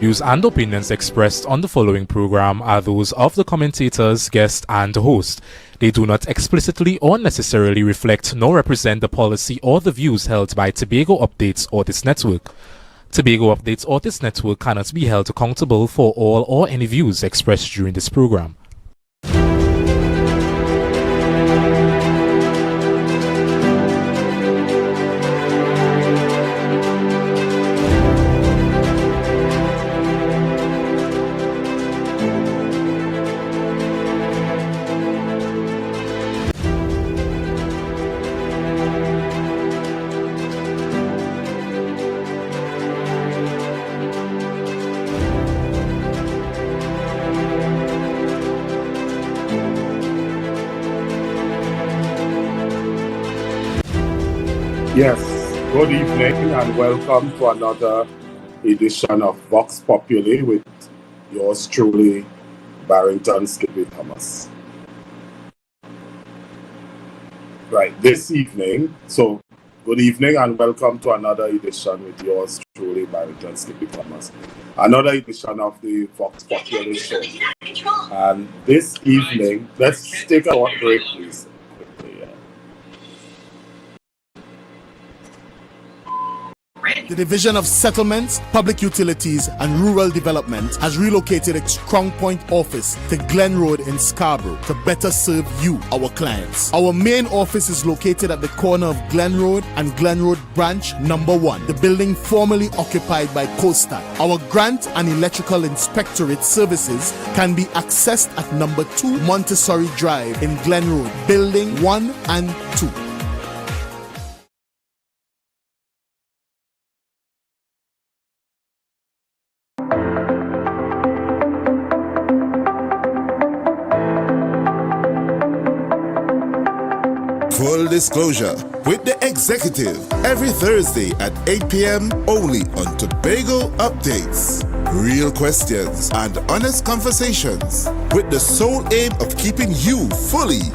Views and opinions expressed on the following program are those of the commentators, guest, and host. They do not explicitly or necessarily reflect nor represent the policy or the views held by Tobago Updates or this network. Tobago Updates or this network cannot be held accountable for all or any views expressed during this program. Yes, good evening and welcome to another edition of Vox Populi with yours truly, Barrington Skippy Thomas. Right, this evening, so good evening and welcome to another edition with yours truly, Barrington Skippy Thomas. Another edition of the Vox Populi show. And this evening, let's take a short break, please. The Division of Settlements, Public Utilities and Rural Development has relocated its Crown Point office to Glen Road in Scarborough to better serve you, our clients. Our main office is located at the corner of Glen Road and Glen Road Branch Number 1, the building formerly occupied by Costa. Our grant and electrical inspectorate services can be accessed at Number 2 Montessori Drive in Glen Road, Building 1 and 2. Full disclosure with the executive every Thursday at 8 p.m. only on Tobago Updates. Real questions and honest conversations with the sole aim of keeping you fully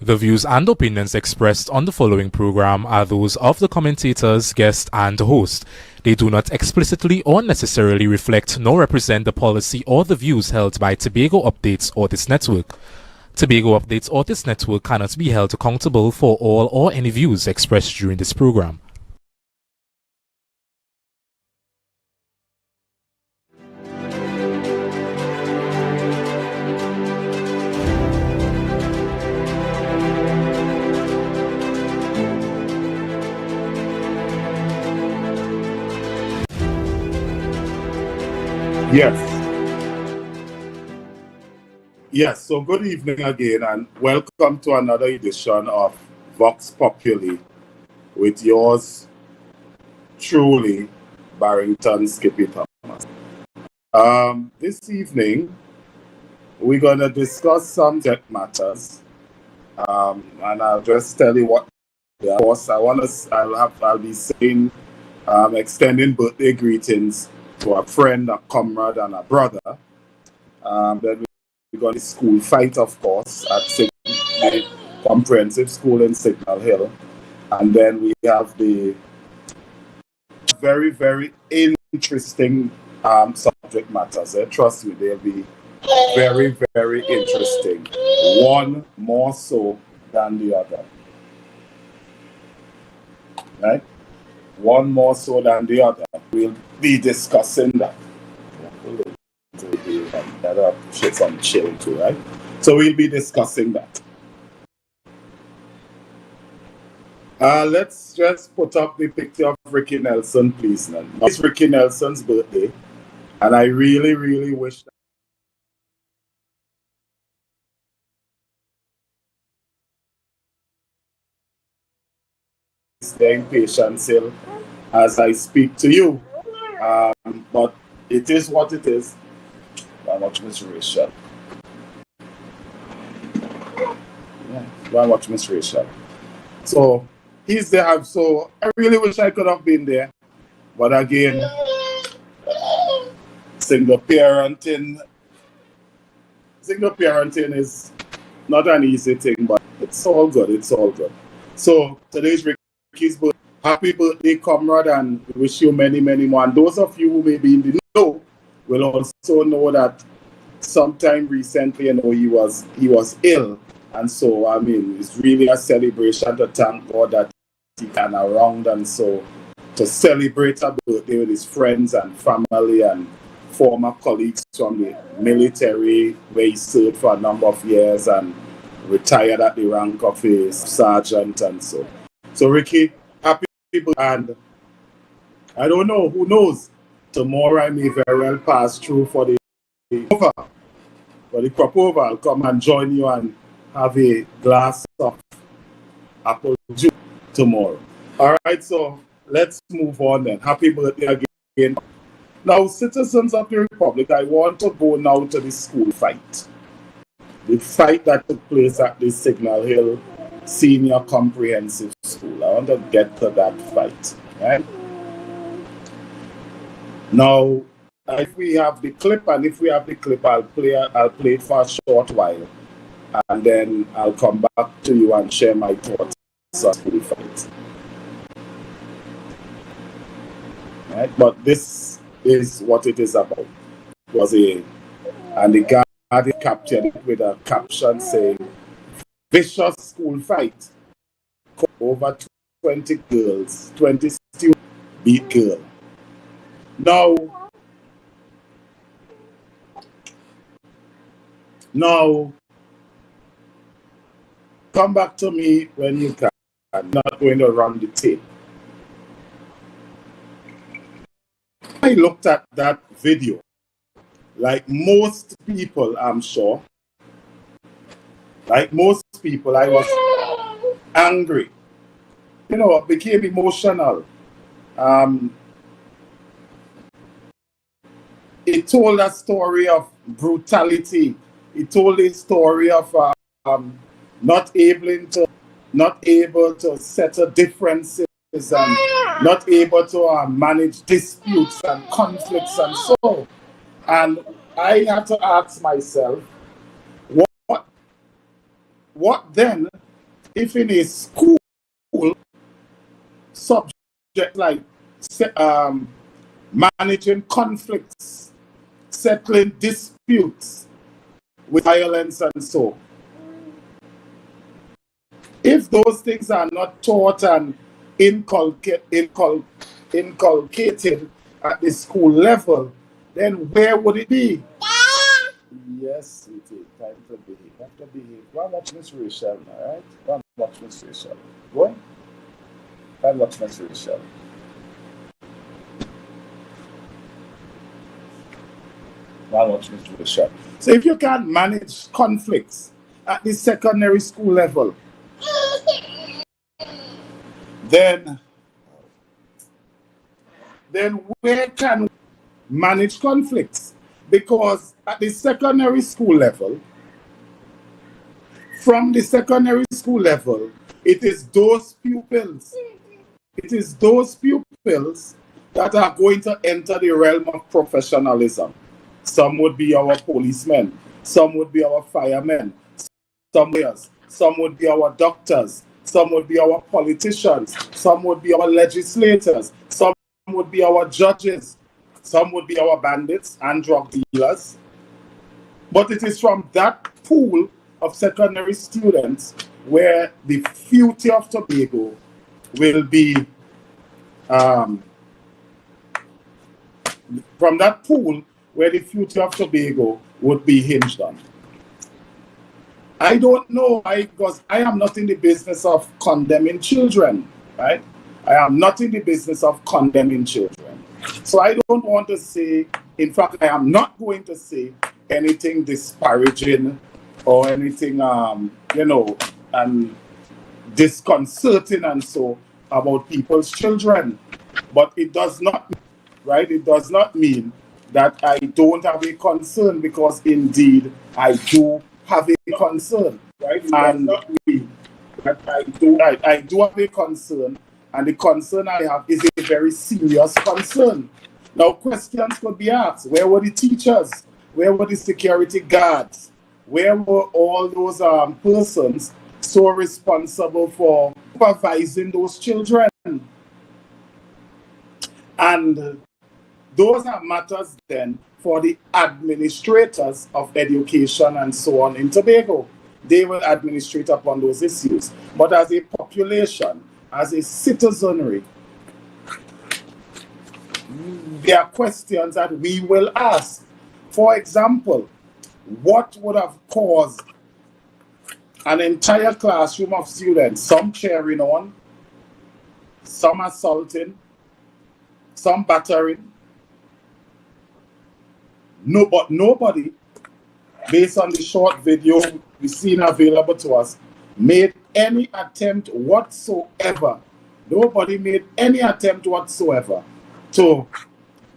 The views and opinions expressed on the following program are those of the commentators, guest, and host. They do not explicitly or necessarily reflect nor represent the policy or the views held by Tobago Updates or this network. Tobago Updates or this network cannot be held accountable for all or any views expressed during this program. Yes, so good evening again and welcome to another edition of Vox Populi with yours truly, Barrington Skippy Thomas. This evening, we're going to discuss subject matters, and I'll just tell you what. Of course, I'll be saying, extending birthday greetings to a friend, a comrade, and a brother. Then we're going to school fight, of course, at the Comprehensive School in Signal Hill, and then we have the very, very interesting subject matters. Trust me, they'll be very, very interesting. One more so than the other. Right? One more so than the other. We'll be discussing that. That'll shed some chill too, right? So we'll be discussing that. Let's just put up the picture of Ricky Nelson, please. Now. It's Ricky Nelson's birthday, and I really, really wish that staying patient still as I speak to you. But it is what it is. Very much Miss Rachel. Yeah, very much Miss Rachel. So he's there. So I really wish I could have been there. But again, single parenting is not an easy thing, but it's all good. It's all good. So today's Ricky's birthday. Happy birthday, comrade, and we wish you many, many more. And those of you who may be in the know will also know that sometime recently, he was ill. And so, I mean, it's really a celebration to thank God that he can around, and so to celebrate a birthday with his friends and family and former colleagues from the military, where he served for a number of years and retired at the rank of a sergeant and so. So, Ricky, happy birthday, and I don't know, who knows? Tomorrow I may very well pass through for the crop over. I'll come and join you and have a glass of apple juice tomorrow. All right, so let's move on then. Happy birthday again. Now, citizens of the Republic, I want to go now to the school fight. The fight that took place at the Signal Hill Senior Comprehensive School. I want to get to that fight, right? Now, if we have the clip, I'll play it for a short while, and then I'll come back to you and share my thoughts on school fight. Right? But this is what it is about. And the guard captured it with a caption saying, "Vicious school fight. Over 20 girls, 20 students beat girl." Now, come back to me when you can. I'm not going to run the tape. I looked at that video, like most people, I'm sure. Like most people, I was angry. Became emotional. It told a story of brutality. It told a story of not able to settle differences and not able to manage disputes and conflicts and so. And I had to ask myself, what then, if in a school subject like managing conflicts, settling disputes with violence and so, if those things are not taught and inculcated at the school level, then where would it be? Yes, it is time to behave. You have to behave. Go and watch Miss Rachel, all right? Go and watch Miss Rachel. Go on. Go and watch Miss Rachel. Go and watch Miss Rachel. So if you can't manage conflicts at the secondary school level, then then where can we manage conflicts? Because at the secondary school level, from the secondary school level, it is those pupils that are going to enter the realm of professionalism. Some would be our policemen, some would be our firemen, some would be our doctors, some would be our politicians, some would be our legislators, some would be our judges, some would be our bandits and drug dealers. But it is from that pool of secondary students where the future of Tobago will be, from that pool where the future of Tobago would be hinged on. I don't know, because I am not in the business of condemning children, right? I am not in the business of condemning children. So I don't want to say, in fact, I am not going to say anything disparaging or anything, disconcerting and so about people's children. But it does not, right? It does not mean that I don't have a concern, because indeed I do have a concern, right? It does not mean that I do have a concern, and the concern I have is a very serious concern. Now, questions could be asked. Where were the teachers? Where were the security guards? Where were all those persons so responsible for supervising those children? And those are matters then for the administrators of education and so on in Tobago. They will administrate upon those issues. But as a population, as a citizenry, there are questions that we will ask. For example, what would have caused an entire classroom of students, some cheering on, some assaulting, some battering? No, but nobody, based on the short video we've seen available to us, made any attempt whatsoever. Nobody made any attempt whatsoever to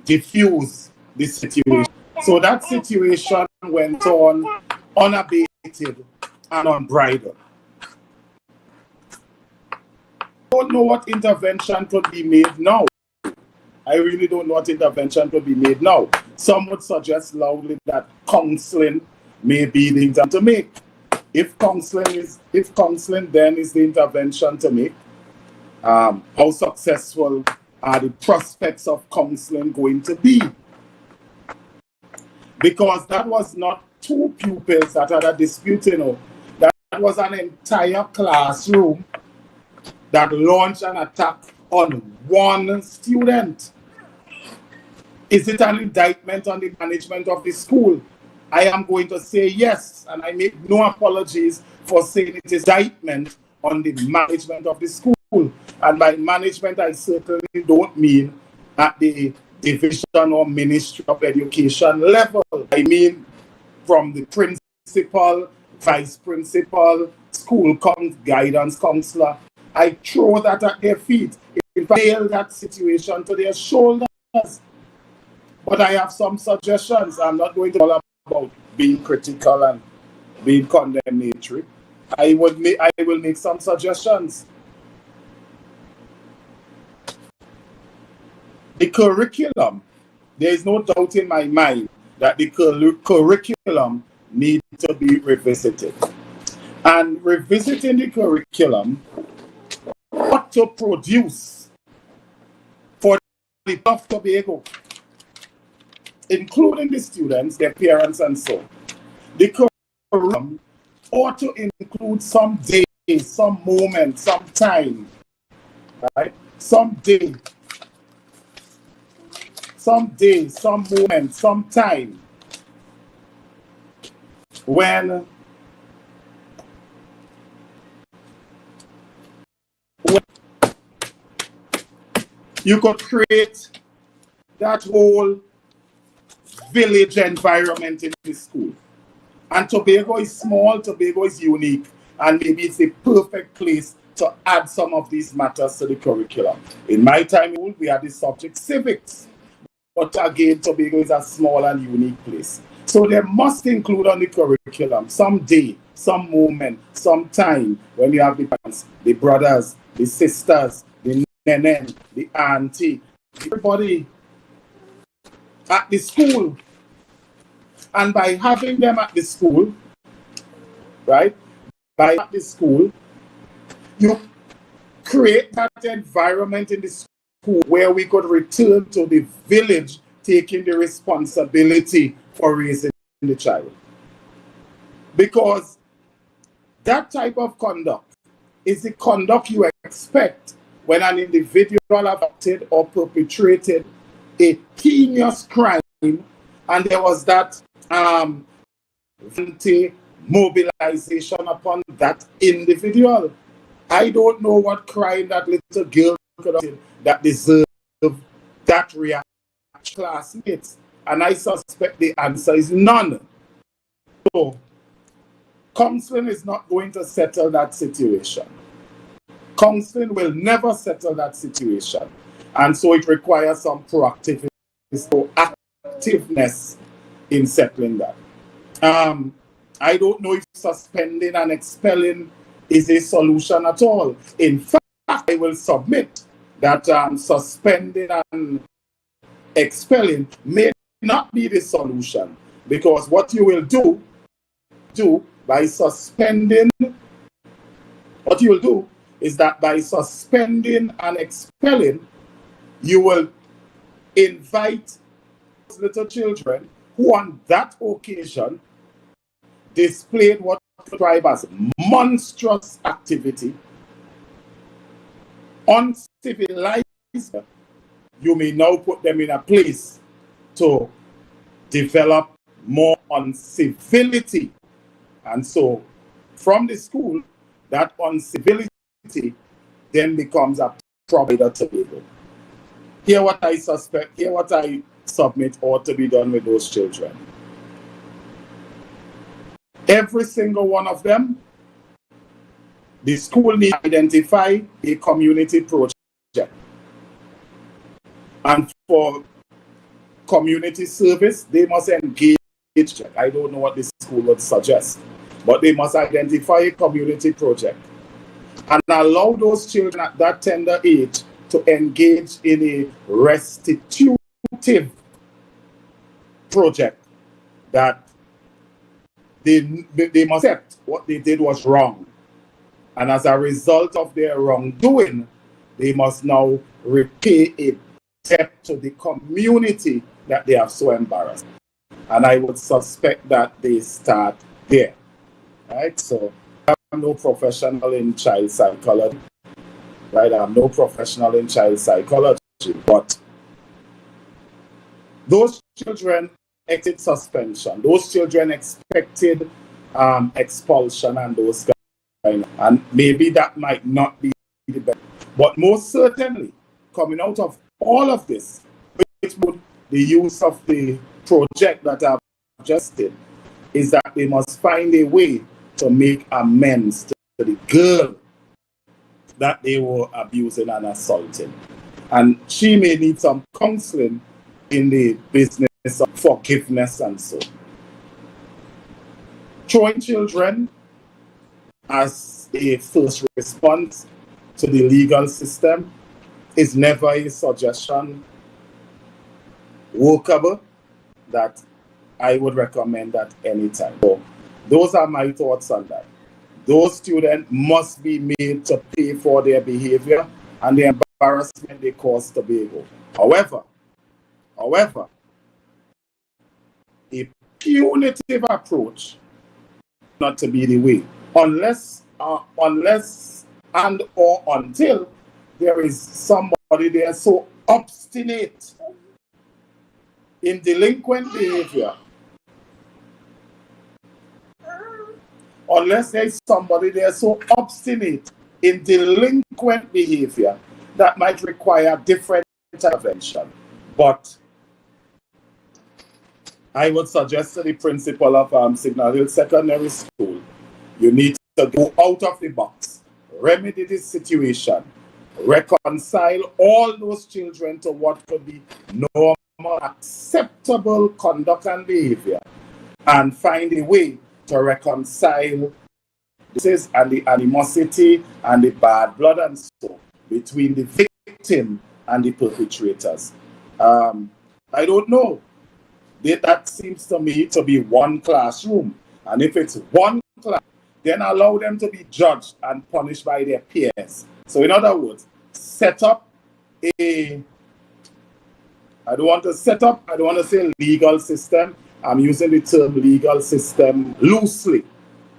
diffuse the situation. So that situation went on unabated and unbridled. I don't know what intervention could be made now. I really don't know what intervention could be made now. Some would suggest loudly that counseling may be the thing to make. If counseling then is the intervention to make, how successful are the prospects of counseling going to be? Because that was not two pupils that had a dispute, that was an entire classroom that launched an attack on one student. Is it an indictment on the management of the school? I am going to say yes, and I make no apologies for saying it is indictment on the management of the school. And by management, I certainly don't mean at the division or Ministry of Education level. I mean from the principal, vice principal, school guidance counselor. I throw that at their feet. If I nail that situation to their shoulders. But I have some suggestions. I'm not going to talk about being critical and being condemnatory. I will make some suggestions. The curriculum, there is no doubt in my mind that the curriculum needs to be revisited. And revisiting the curriculum, what to produce for the of Tobago, including the students, their parents, and so on. The curriculum ought to include some days, some moment, some time, right? Some day, some moment, some time when you could create that whole village environment in the school. And Tobago is small, Tobago is unique, and maybe it's the perfect place to add some of these matters to the curriculum. In my time, we had the subject civics. But again, Tobago is a small and unique place. So they must include on the curriculum some day, some moment, some time when you have the parents, the brothers, the sisters, the nenen, the auntie, everybody at the school. And by having them at the school, right, at the school, you create that environment in the school where we could return to the village taking the responsibility for raising the child. Because that type of conduct is the conduct you expect when an individual have acted or perpetrated a heinous crime, and there was that mobilization upon that individual. I don't know what crime that little girl could have done that deserved that reaction classmates, and I suspect the answer is none. So counseling is not going to settle that situation. Counseling will never settle that situation, and so it requires some proactiveness in settling that. I don't know if suspending and expelling is a solution at all. In fact, I will submit that suspending and expelling may not be the solution, because what you will do by suspending, what you will do is that by suspending and expelling, you will invite little children who on that occasion displayed what we describe as monstrous activity, uncivilized. You may now put them in a place to develop more uncivility. And so from the school, that uncivility then becomes a problem to Tobago. Here what I suspect, here what I submit ought to be done with those children. Every single one of them, the school needs to identify a community project. And for community service, they must engage. I don't know what the school would suggest, but they must identify a community project and allow those children at that tender age to engage in a restitutive project that they must accept what they did was wrong. And as a result of their wrongdoing, they must now repay a debt to the community that they have so embarrassed. And I would suspect that they start there. Right? So I'm no professional in child psychology. Right? I'm no professional in child psychology, but those children expected suspension. Those children expected expulsion and those kind of, and maybe that might not be the best. But most certainly, coming out of all of this, which would the use of the project that I've just did, is that they must find a way to make amends to the girl that they were abusing and assaulting. And she may need some counseling in the business of forgiveness and so. Throwing children as a first response to the legal system is never a suggestion workable that I would recommend at any time. So those are my thoughts on that. Those students must be made to pay for their behavior and the embarrassment they cause Tobago. However, a punitive approach not to be the way, unless and or until there is somebody there so obstinate in delinquent behavior. Unless there is somebody there so obstinate in delinquent behavior, that might require different intervention. But I would suggest to the principal of Signal Hill Secondary School, you need to go out of the box, remedy this situation, reconcile all those children to what could be normal, acceptable conduct and behavior, and find a way to reconcile this and the animosity and the bad blood and so between the victim and the perpetrators. I don't know. That seems to me to be one classroom. And if it's one class, then allow them to be judged and punished by their peers. So in other words, set up I don't want to say legal system. I'm using the term legal system loosely.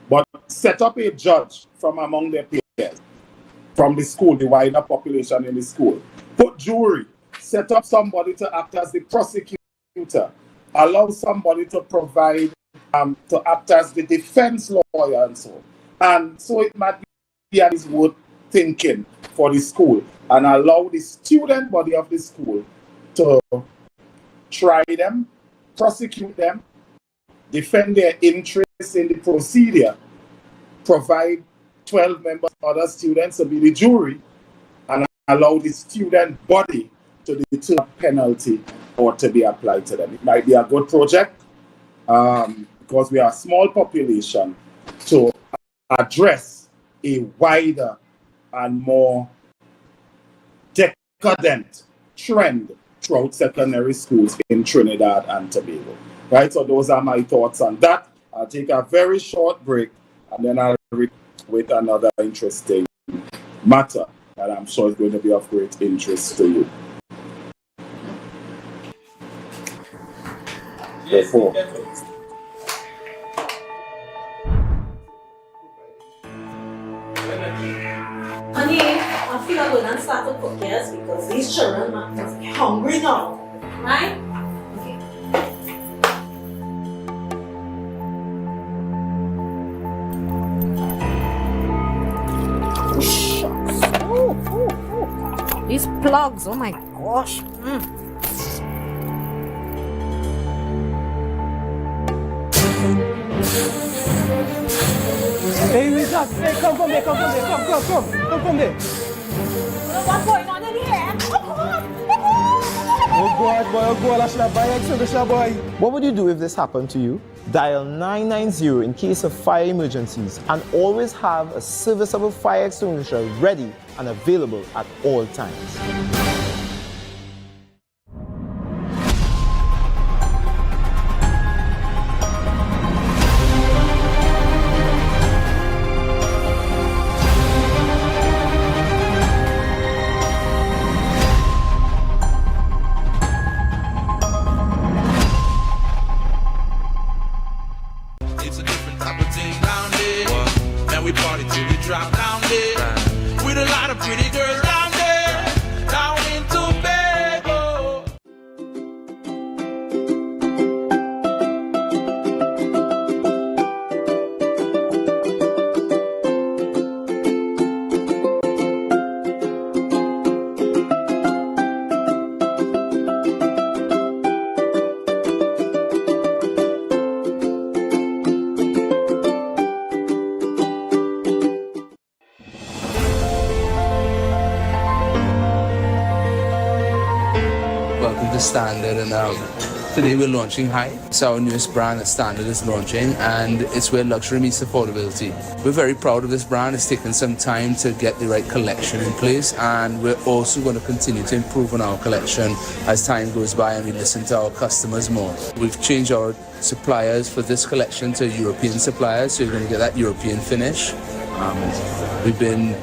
But set up a judge from among their peers, from the school, the wider population in the school. Put jury. Set up somebody to act as the prosecutor. Allow somebody to provide, to act as the defense lawyer and so on. And so it might be at least worth thinking for the school, and allow the student body of the school to try them, prosecute them, defend their interests in the procedure, provide 12 members, other students to be the jury, and allow the student body to determine penalty or to be applied to them. It might be a good project because we are a small population to address a wider and more decadent trend throughout secondary schools in Trinidad and Tobago. Right, so those are my thoughts on that. I'll take a very short break and then I'll read with another interesting matter that I'm sure is going to be of great interest to you. Therefore, honey, I feel I'm going to start to cook, yes, because these children must be hungry now, right? Okay. Oh, shucks. Oh. These plugs, oh my gosh. Hey, who's that? Hey, come from there. Come from there. What's going on in here? Oh God, boy. What would you do if this happened to you? Dial 990 in case of fire emergencies and always have a serviceable fire extinguisher ready and available at all times. Standard, and today we're launching High. It's our newest brand that Standard is launching, and it's where luxury meets affordability. We're very proud of this brand. It's taken some time to get the right collection in place, and we're also going to continue to improve on our collection as time goes by and we listen to our customers more. We've changed our suppliers for this collection to European suppliers, so you're going to get that European finish. We've been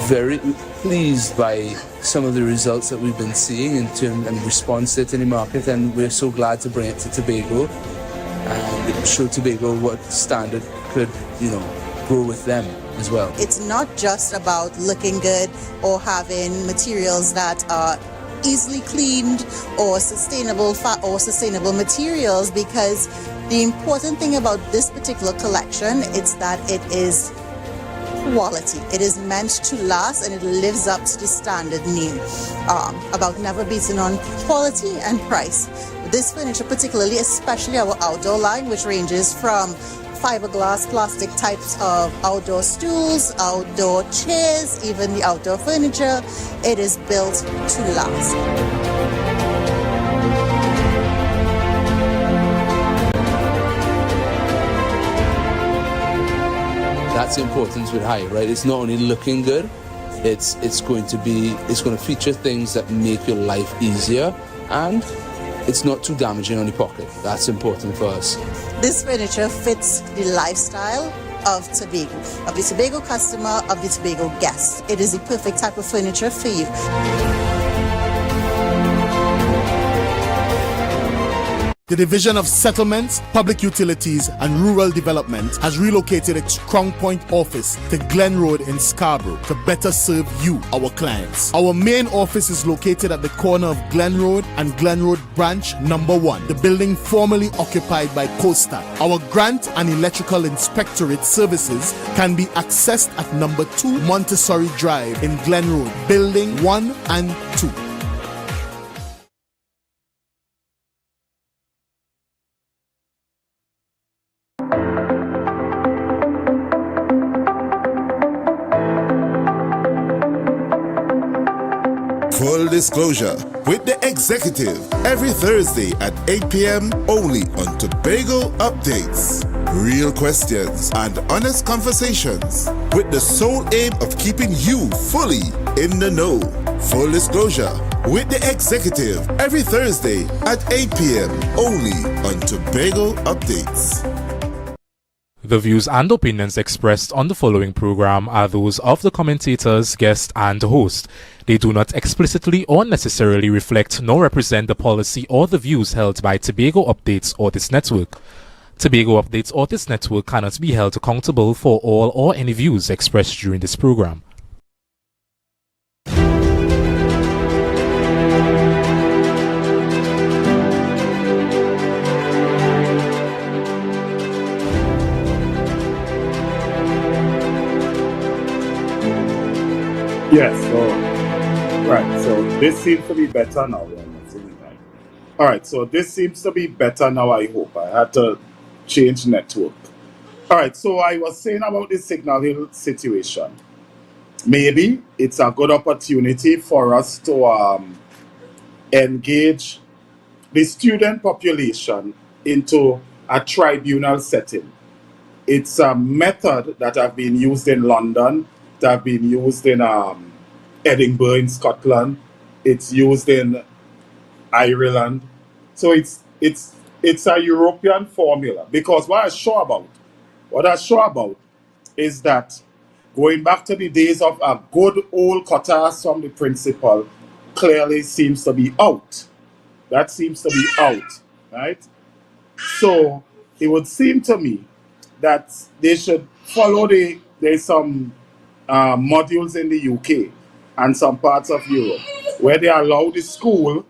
very pleased by some of the results that we've been seeing in terms and response to it in the market, and we're so glad to bring it to Tobago and show Tobago what Standard could, grow with them as well. It's not just about looking good or having materials that are easily cleaned or sustainable materials, because the important thing about this particular collection is that it is quality. It is meant to last and it lives up to the standard name about never beating on quality and price. This furniture particularly, especially our outdoor line, which ranges from fiberglass, plastic types of outdoor stools, outdoor chairs, even the outdoor furniture. It is built to last. That's the importance with High, right? It's not only looking good, it's going to feature things that make your life easier, and it's not too damaging on the pocket. That's important for us. This furniture fits the lifestyle of Tobago, of the Tobago customer, of the Tobago guest. It is the perfect type of furniture for you. The Division of Settlements, Public Utilities and Rural Development has relocated its Crown Point office to Glen Road in Scarborough to better serve you, our clients. Our main office is located at the corner of Glen Road and Glen Road Branch Number 1, the building formerly occupied by Coastal. Our grant and electrical inspectorate services can be accessed at Number 2 Montessori Drive in Glen Road, Building 1 and 2. Full disclosure with the executive every Thursday at 8 p.m. only on Tobago Updates. Real questions and honest conversations with the sole aim of keeping you fully in the know. Full disclosure with the executive every Thursday at 8 p.m. only on Tobago Updates. The views and opinions expressed on the following program are those of the commentators, guest, and host. They do not explicitly or necessarily reflect nor represent the policy or the views held by Tobago Updates or this network. Tobago Updates or this network cannot be held accountable for all or any views expressed during this program. Yes, so this seems to be better now. Alright, so this seems to be better now, I hope. I had to change network. Alright, so I was saying about the Signal Hill situation. Maybe it's a good opportunity for us to engage the student population into a tribunal setting. It's a method that have been used in London, that have been used in Edinburgh in Scotland. It's used in Ireland. So it's a European formula. Because what I'm sure about is that going back to the days of a good old cuttass from the principal clearly seems to be out. That seems to be out, right? So it would seem to me that they should follow there's some modules in the UK and some parts of Europe where they allow the school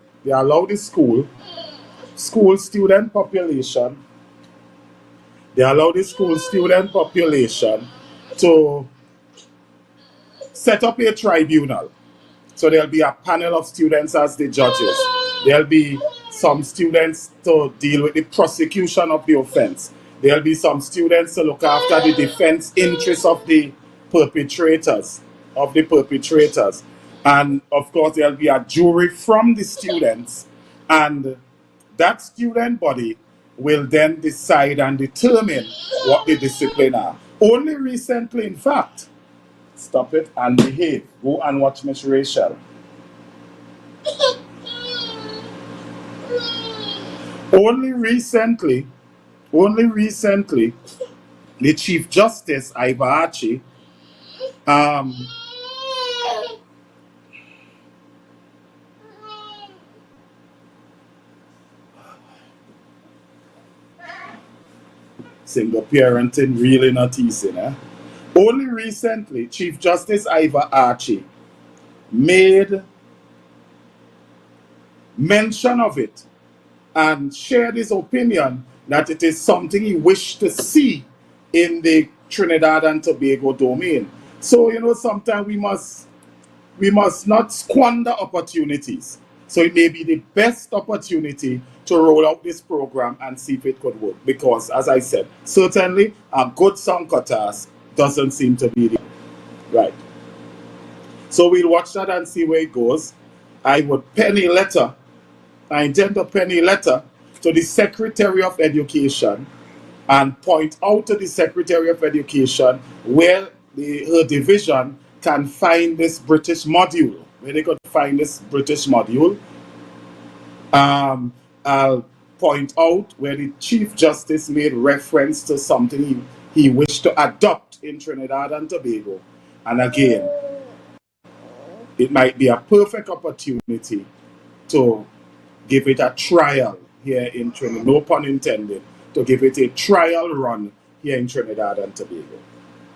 student population, to set up a tribunal. So there'll be a panel of students as the judges. There'll be some students to deal with the prosecution of the offense. There'll be some students to look after the defense interests of the perpetrators. And of course there'll be a jury from the students, and that student body will then decide and determine what the discipline are. Only recently, in fact, stop it and behave. Go and watch Miss Rachel. Only recently, the Chief Justice Ivachi single parenting really not easy, eh? Only recently, Chief Justice Ivor Archie made mention of it and shared his opinion that it is something he wished to see in the Trinidad and Tobago domain. So, sometimes we must not squander opportunities. So it may be the best opportunity to roll out this program and see if it could work. Because, as I said, certainly a good song task doesn't seem to be the right. So we'll watch that and see where it goes. I would I intend to pen a letter to the Secretary of Education and point out to the Secretary of Education where her division can find this British module, where they could find this British module. I'll point out where the Chief Justice made reference to something he wished to adopt in Trinidad and Tobago. And again, it might be a perfect opportunity to give it a trial here in Trinidad, no pun intended, to give it a trial run here in Trinidad and Tobago.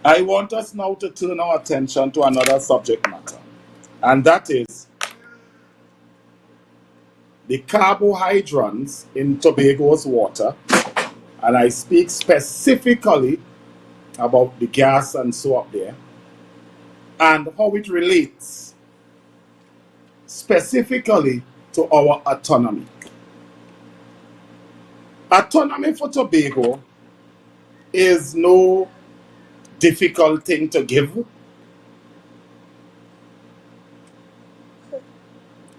I want us now to turn our attention to another subject matter, and that is the carbohydrants in Tobago's water, and I speak specifically about the gas and so up there, and how it relates specifically to our autonomy. Autonomy for Tobago is no difficult thing to give,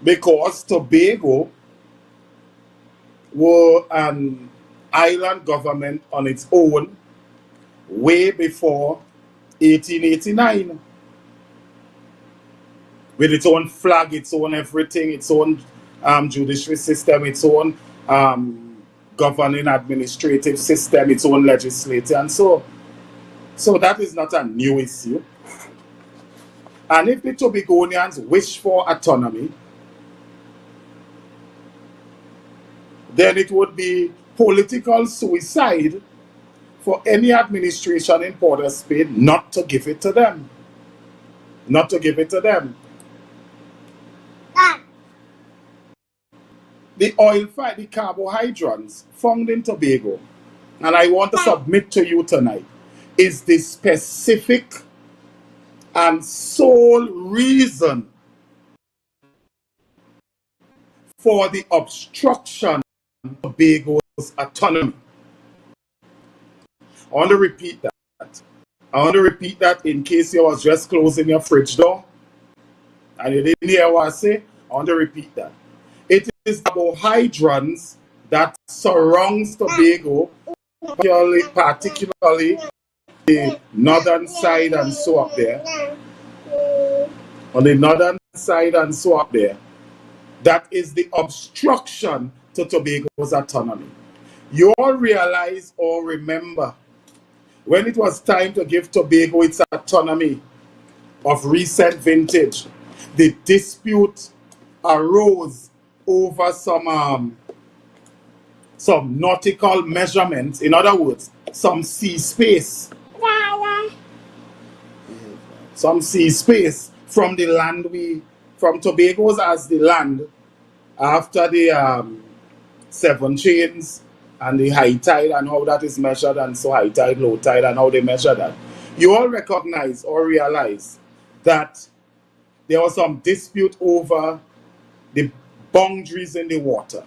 because Tobago were an island government on its own way before 1889, with its own flag, its own everything, its own judiciary system, its own governing administrative system, its own legislature, and so that is not a new issue. And if the Tobagonians wish for autonomy, then it would be political suicide for any administration in Port of Spain not to give it to them. Not to give it to them. The the carbohydrants found in Tobago, and I want to submit to you tonight, is the specific and sole reason for the obstruction of Tobago's autonomy. I want to repeat that. I want to repeat that in case you was just closing your fridge door and you didn't hear what I say. I want to repeat that. It is carbohydrants that surrounds Tobago, particularly the northern side and so up there. On the northern side and so up there, that is the obstruction to Tobago's autonomy. You all realize or remember when it was time to give Tobago its autonomy of recent vintage, the dispute arose over some nautical measurements, in other words, some sea space. Some sea space from the land from Tobago's as the land after the 7 chains and the high tide and how that is measured, and so high tide, low tide, and how they measure that. You all recognize or realize that there was some dispute over the boundaries in the water.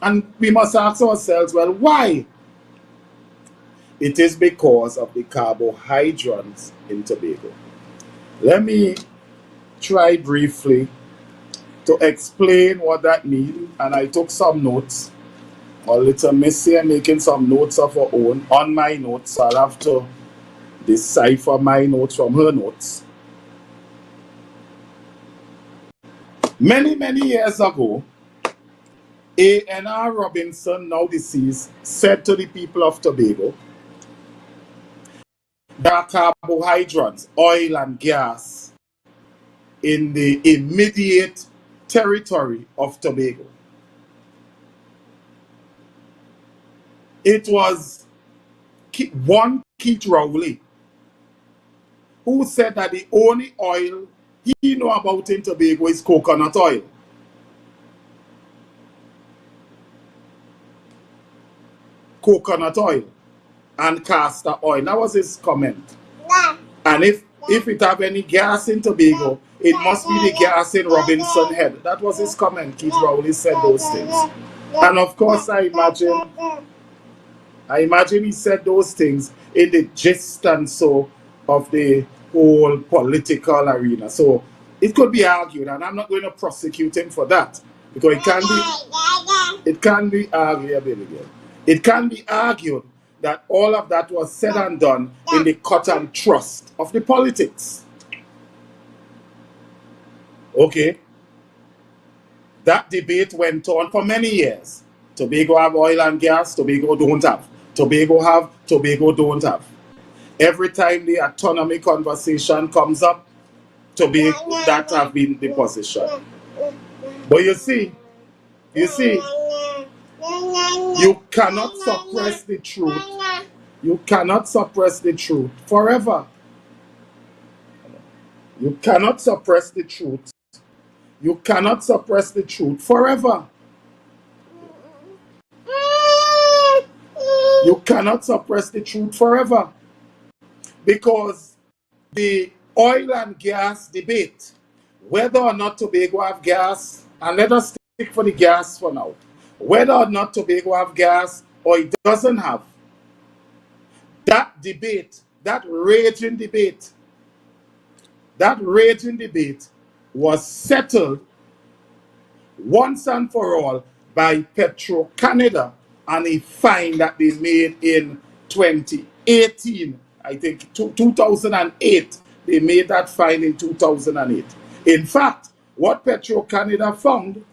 And we must ask ourselves, well, why? It is because of the carbohydrants in Tobago. Let me try briefly to explain what that means, and I took some notes. Well, little Missy making some notes of her own on my notes, so I'll have to decipher my notes from her notes. Many, many years ago, A.N.R. Robinson, now deceased, said to the people of Tobago, there are carbohydrates, oil and gas in the immediate territory of Tobago. It was one Keith Rowley who said that the only oil he know about in Tobago is coconut oil. Coconut oil and castor oil. That was his comment. And if it have any gas in Tobago, it must be the gas in Robinson Head. That was his comment. Keith Rowley said those things. And of course, I imagine he said those things in the gist and so of the whole political arena. So it could be argued, and I'm not going to prosecute him for that, because it can be argued. It can be argued that all of that was said and done in the cut and thrust of the politics. Okay? That debate went on for many years. Tobago have oil and gas, Tobago don't have. Tobago have, Tobago don't have. Every time the autonomy conversation comes up, Tobago, that have been the position. But you see, you cannot suppress the truth. You cannot suppress the truth forever. You cannot suppress the truth. You cannot suppress the truth forever. You cannot suppress the truth forever. Because the oil and gas debate, whether or not Tobago have gas, and let us stick for the gas for now, whether or not Tobago have gas or it doesn't have, that debate, that raging debate was settled once and for all by Petro-Canada and a fine that they made in 2018. I think 2008. They made that fine in 2008. In fact, what Petro-Canada found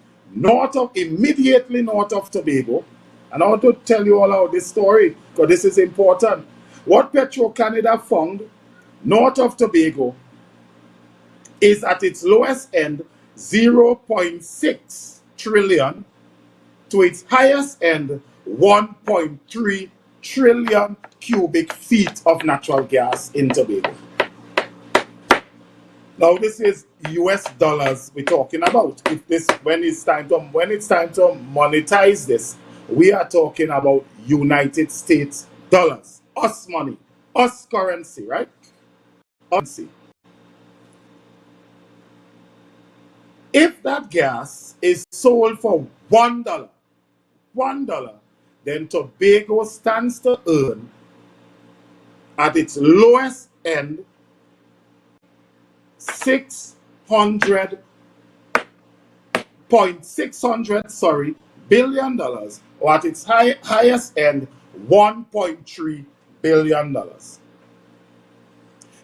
immediately north of Tobago, and I want to tell you all about this story because this is important. What Petro-Canada found north of Tobago is at its lowest end 0.6 trillion to its highest end 1.3 trillion cubic feet of natural gas in Tobago. Now this is US dollars we're talking about. When it's time to monetize this, we are talking about United States dollars. Us money, us currency, right? Currency. If that gas is sold for $1, then Tobago stands to earn at its lowest end $600 billion, or at its highest end $1.3 billion.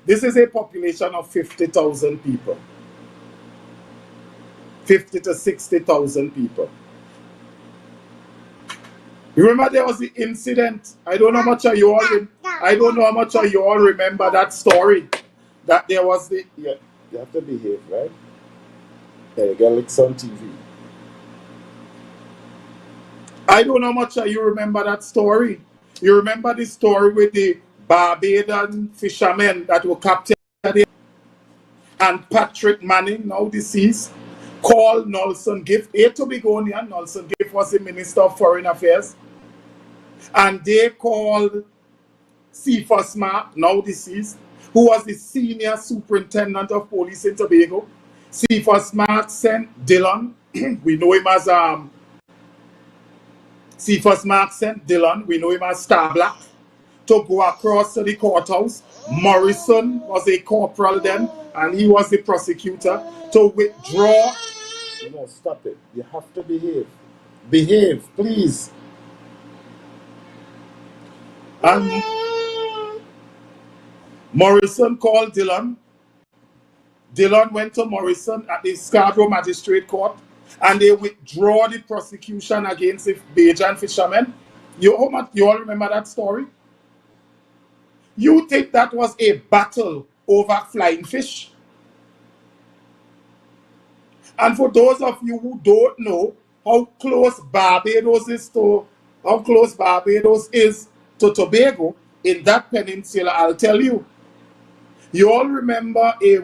This is a population of 50,000 people. 50 to 60,000 people. You remember there was the incident? I don't know how much of you all remember that story. That there was the you have to behave, right? There you go, it's on TV. I don't know how much of you remember that story. You remember the story with the Barbadian fishermen that were captured and Patrick Manning, now deceased, called Nelson Gift, a Tobagonian. Nelson Gift was the Minister of Foreign Affairs. And they called Cephas Mark, now deceased, who was the senior superintendent of police in Tobago. Cephas Mark sent Dillon, we know him as Cephas Mark sent Dillon, we know him as Star Black, to go across to the courthouse. Morrison was a corporal then, and he was the prosecutor, to withdraw. No, stop it. You have to behave. Behave, please. And Morrison called Dillon. Dillon went to Morrison at the Scarborough Magistrate Court, and they withdraw the prosecution against the Bajan fishermen. You all remember that story? You think that was a battle over flying fish? And for those of you who don't know how close Barbados is to Tobago in that peninsula, I'll tell you. You all remember a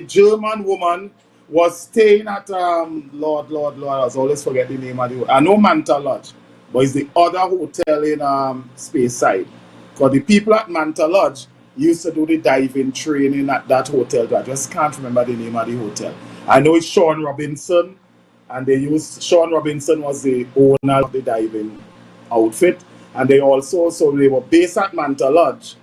German woman was staying at Lord, I always forget the name of the. I know Manta Lodge, but it's the other hotel in Speyside. Because the people at Manta Lodge used to do the diving training at that hotel. I just can't remember the name of the hotel. I know it's Sean Robinson, and Sean Robinson was the owner of the diving outfit, and they were based at Manta Lodge,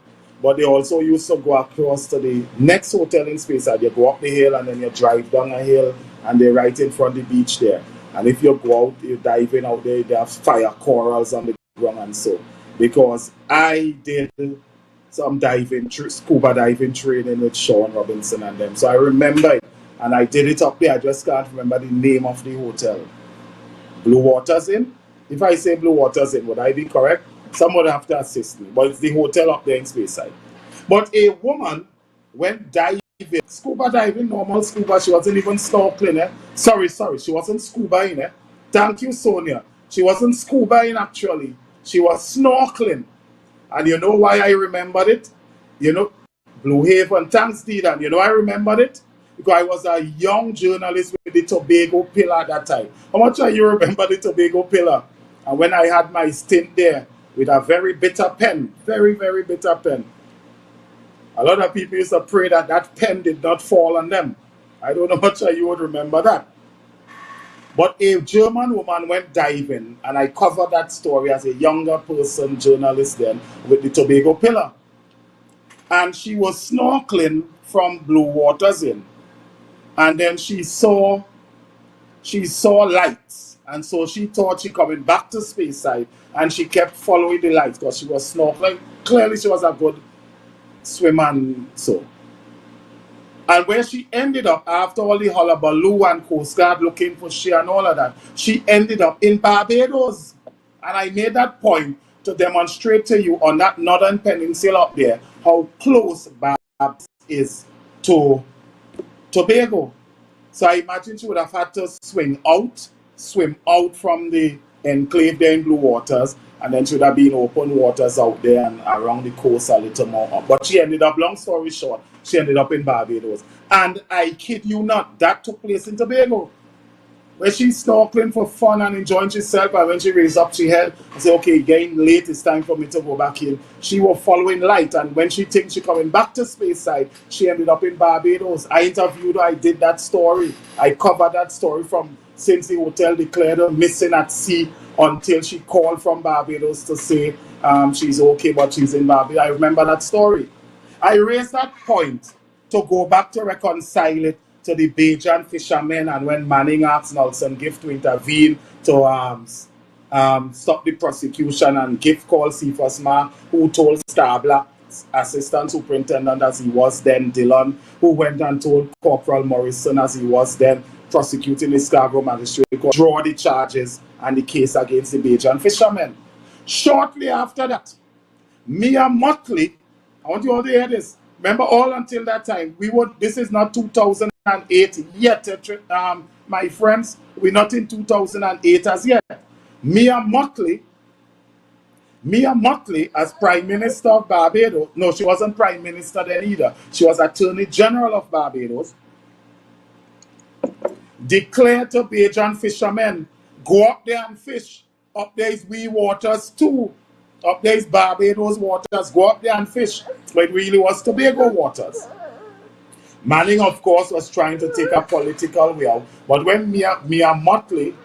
but they also used to go across to the next hotel in Speyside. You go up the hill and then you drive down a hill, and they're right in front of the beach there. And if you go out, you're diving out there, they have fire corals on the ground and so. Because I did some scuba diving training with Sean Robinson and them. So I remember it. And I did it up there. I just can't remember the name of the hotel. Blue Waters Inn? If I say Blue Waters Inn, would I be correct? Someone would have to assist me. But it's the hotel up there in Speyside. But a woman went diving, scuba diving, normal scuba. She wasn't even snorkeling. Sorry. She wasn't scuba-ing. Thank you, Sonia. She wasn't scuba-ing, actually. She was snorkeling. And you know why I remembered it? You know, Blue Haven. Thanks, Dedan. You know I remembered it? Because I was a young journalist with the Tobago Pillar at that time. How much do you remember the Tobago Pillar? And when I had my stint there with a very bitter pen, very, very bitter pen, a lot of people used to pray that that pen did not fall on them. I don't know how much you would remember that. But a German woman went diving, and I covered that story as a younger person, journalist then, with the Tobago Pillar. And she was snorkeling from Blue Waters Inn. And then she saw lights. And so she thought she coming back to Speyside, and she kept following the lights because she was snorkeling. Clearly she was a good swimmer and so. And where she ended up, after all the hullabaloo and Coast Guard looking for she and all of that, she ended up in Barbados. And I made that point to demonstrate to you on that northern peninsula up there how close Barbados is to Tobago. So I imagine she would have had to swim out from the enclave there in Blue Waters, and then she would have been open waters out there and around the coast a little more up. But she ended up, long story short, she ended up in Barbados. And I kid you not, that took place in Tobago, where she's snorkeling for fun and enjoying herself. And when she raised up her head and said, okay, getting late, it's time for me to go back in. She was following light. And when she thinks she's coming back to Speyside, she ended up in Barbados. I interviewed her, I did that story. I covered that story from since the hotel declared her missing at sea until she called from Barbados to say she's okay, but she's in Barbados. I remember that story. I raised that point to go back to reconcile it to the Bajan fishermen, and when Manning asked Nelson Gift to intervene to stop the prosecution, and Gift called Cephas Mark, who told Starblack's assistant superintendent as he was then, Dillon, who went and told Corporal Morrison as he was then prosecuting the Scarborough Magistrate Court, draw the charges and the case against the Bajan fishermen. Shortly after that, Mia Motley, I want you all to hear this. Remember, all until that time, this is not 2008 yet, my friends. We're not in 2008 as yet. Mia Motley, as Prime Minister of Barbados, no, she wasn't Prime Minister then either. She was Attorney General of Barbados, declared to Bajan fishermen, go up there and fish. Up there is wee waters too. Up there is Barbados waters. Go up there and fish. But it really was Tobago waters. Manning, of course, was trying to take a political way out. But when Mia Motley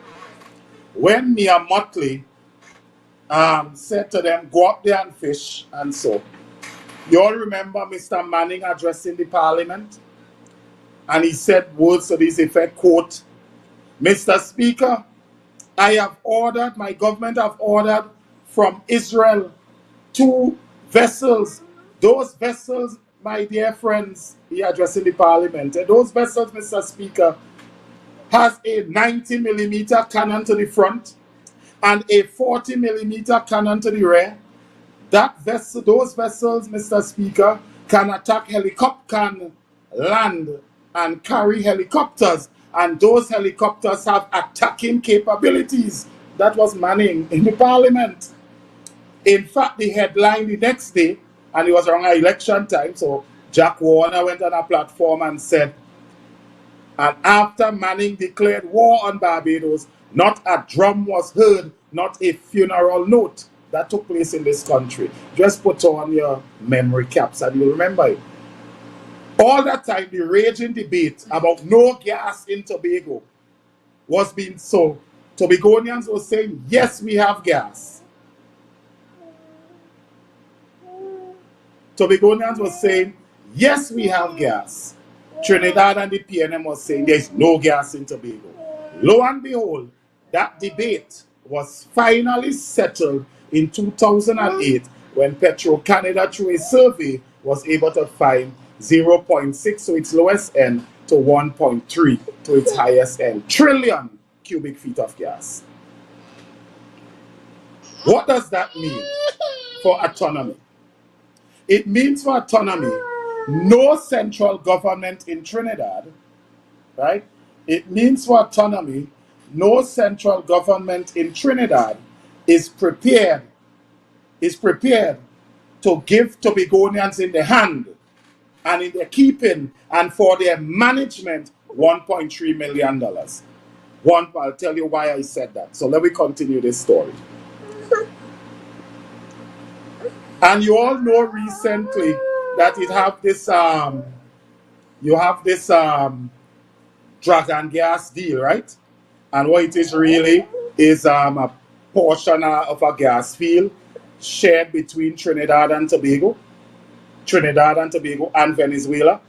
said to them, go up there and fish, and so. You all remember Mr. Manning addressing the parliament? And he said words to this effect, quote, Mr. Speaker, my government have ordered from Israel 2 vessels. Those vessels, my dear friends, he addressing the parliament, and those vessels, Mr. Speaker, has a 90mm cannon to the front and a 40mm cannon to the rear. Those vessels, Mr. Speaker, can land and carry helicopters, and those helicopters have attacking capabilities. That was Manning in the parliament. In fact, the headline the next day, and it was around election time, so Jack Warner went on a platform and said, and after Manning declared war on Barbados, not a drum was heard, not a funeral note. that took place in this country. Just put on your memory caps and you'll remember it. All that time, the raging debate about no gas in Tobago was being so. Tobagonians were saying, yes, we have gas. Tobagonians were saying, yes, we have gas. Trinidad and the PNM was saying there's no gas in Tobago. Lo and behold, that debate was finally settled in 2008 when Petro-Canada, through a survey, was able to find 0.6 to its lowest end to 1.3 to its highest end. Trillion cubic feet of gas. What does that mean for autonomy? It means for autonomy, no central government in Trinidad, right? It means for autonomy, no central government in Trinidad is prepared to give Tobagonians in the hand and in their keeping and for their management $1.3 million. I'll tell you why I said that. So let me continue this story. And you all know recently that it have this dragon gas deal, right? And what it is really is a portion of a gas field shared between Trinidad and Tobago and Venezuela.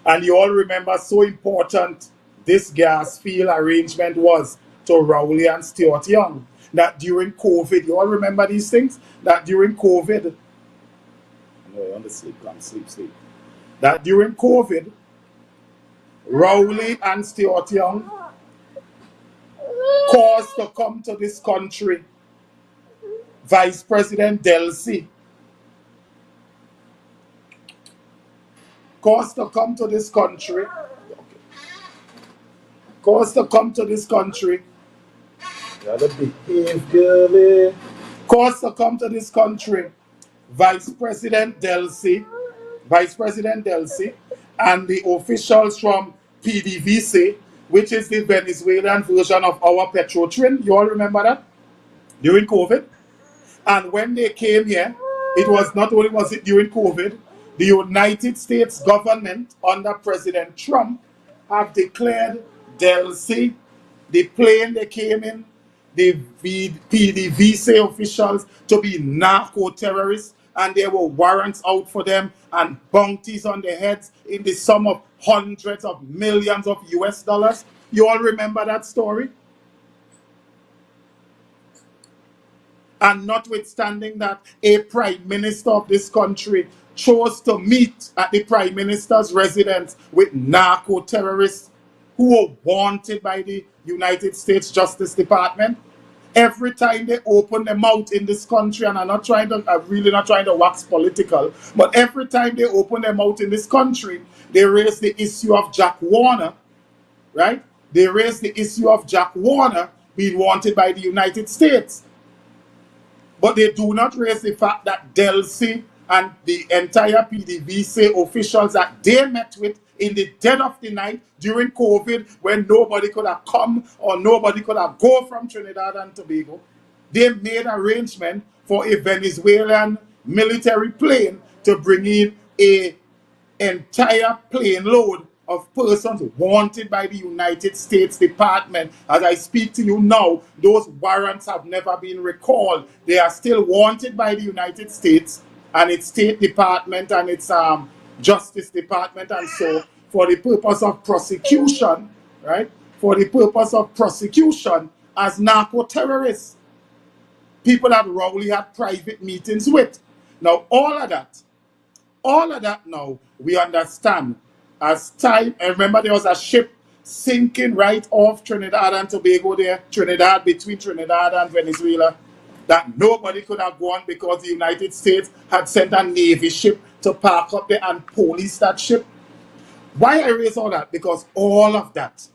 And you all remember so important this gas field arrangement was to Rowley and Stuart Young. That during COVID, you all remember these things? That during COVID, no, you're on the sleep. That during COVID, Rowley and Stuart Young caused to come to this country Vice President Delcy. Caused to come to this country. Caused to come to this country. Gotta behave, girlie. Caused to come to this country Vice President Delcy, and the officials from PDVC, which is the Venezuelan version of our Petrotrin. You all remember that? During COVID. And when they came here, it was not only was it during COVID, the United States government under President Trump have declared Delcy, the plane they came in, the PDVC officials to be narco-terrorists, and there were warrants out for them and bounties on their heads in the sum of hundreds of millions of US dollars. You all remember that story? And notwithstanding that, a prime minister of this country chose to meet at the prime minister's residence with narco-terrorists who were wanted by the United States Justice Department. Every time they open their mouth in this country, and I'm really not trying to wax political, but every time they open their mouth in this country, they raise the issue of Jack Warner, right? They raise the issue of Jack Warner being wanted by the United States. But they do not raise the fact that Delcy and the entire PDVC officials that they met with in the dead of the night during COVID, when nobody could have come or nobody could have go from Trinidad and Tobago, they made arrangement for a Venezuelan military plane to bring in an entire plane load of persons wanted by the United States Department. As I speak to you now, those warrants have never been recalled. They are still wanted by the United States and its State Department and its Justice Department, and so for the purpose of prosecution, right? For the purpose of prosecution as narco-terrorists. People that Rowley had private meetings with. Now, all of that now, we understand as time. I remember there was a ship sinking right off Trinidad and Tobago there, between Trinidad and Venezuela, that nobody could have gone because the United States had sent a Navy ship to park up there and police that ship. Why I raise all that? Because all of that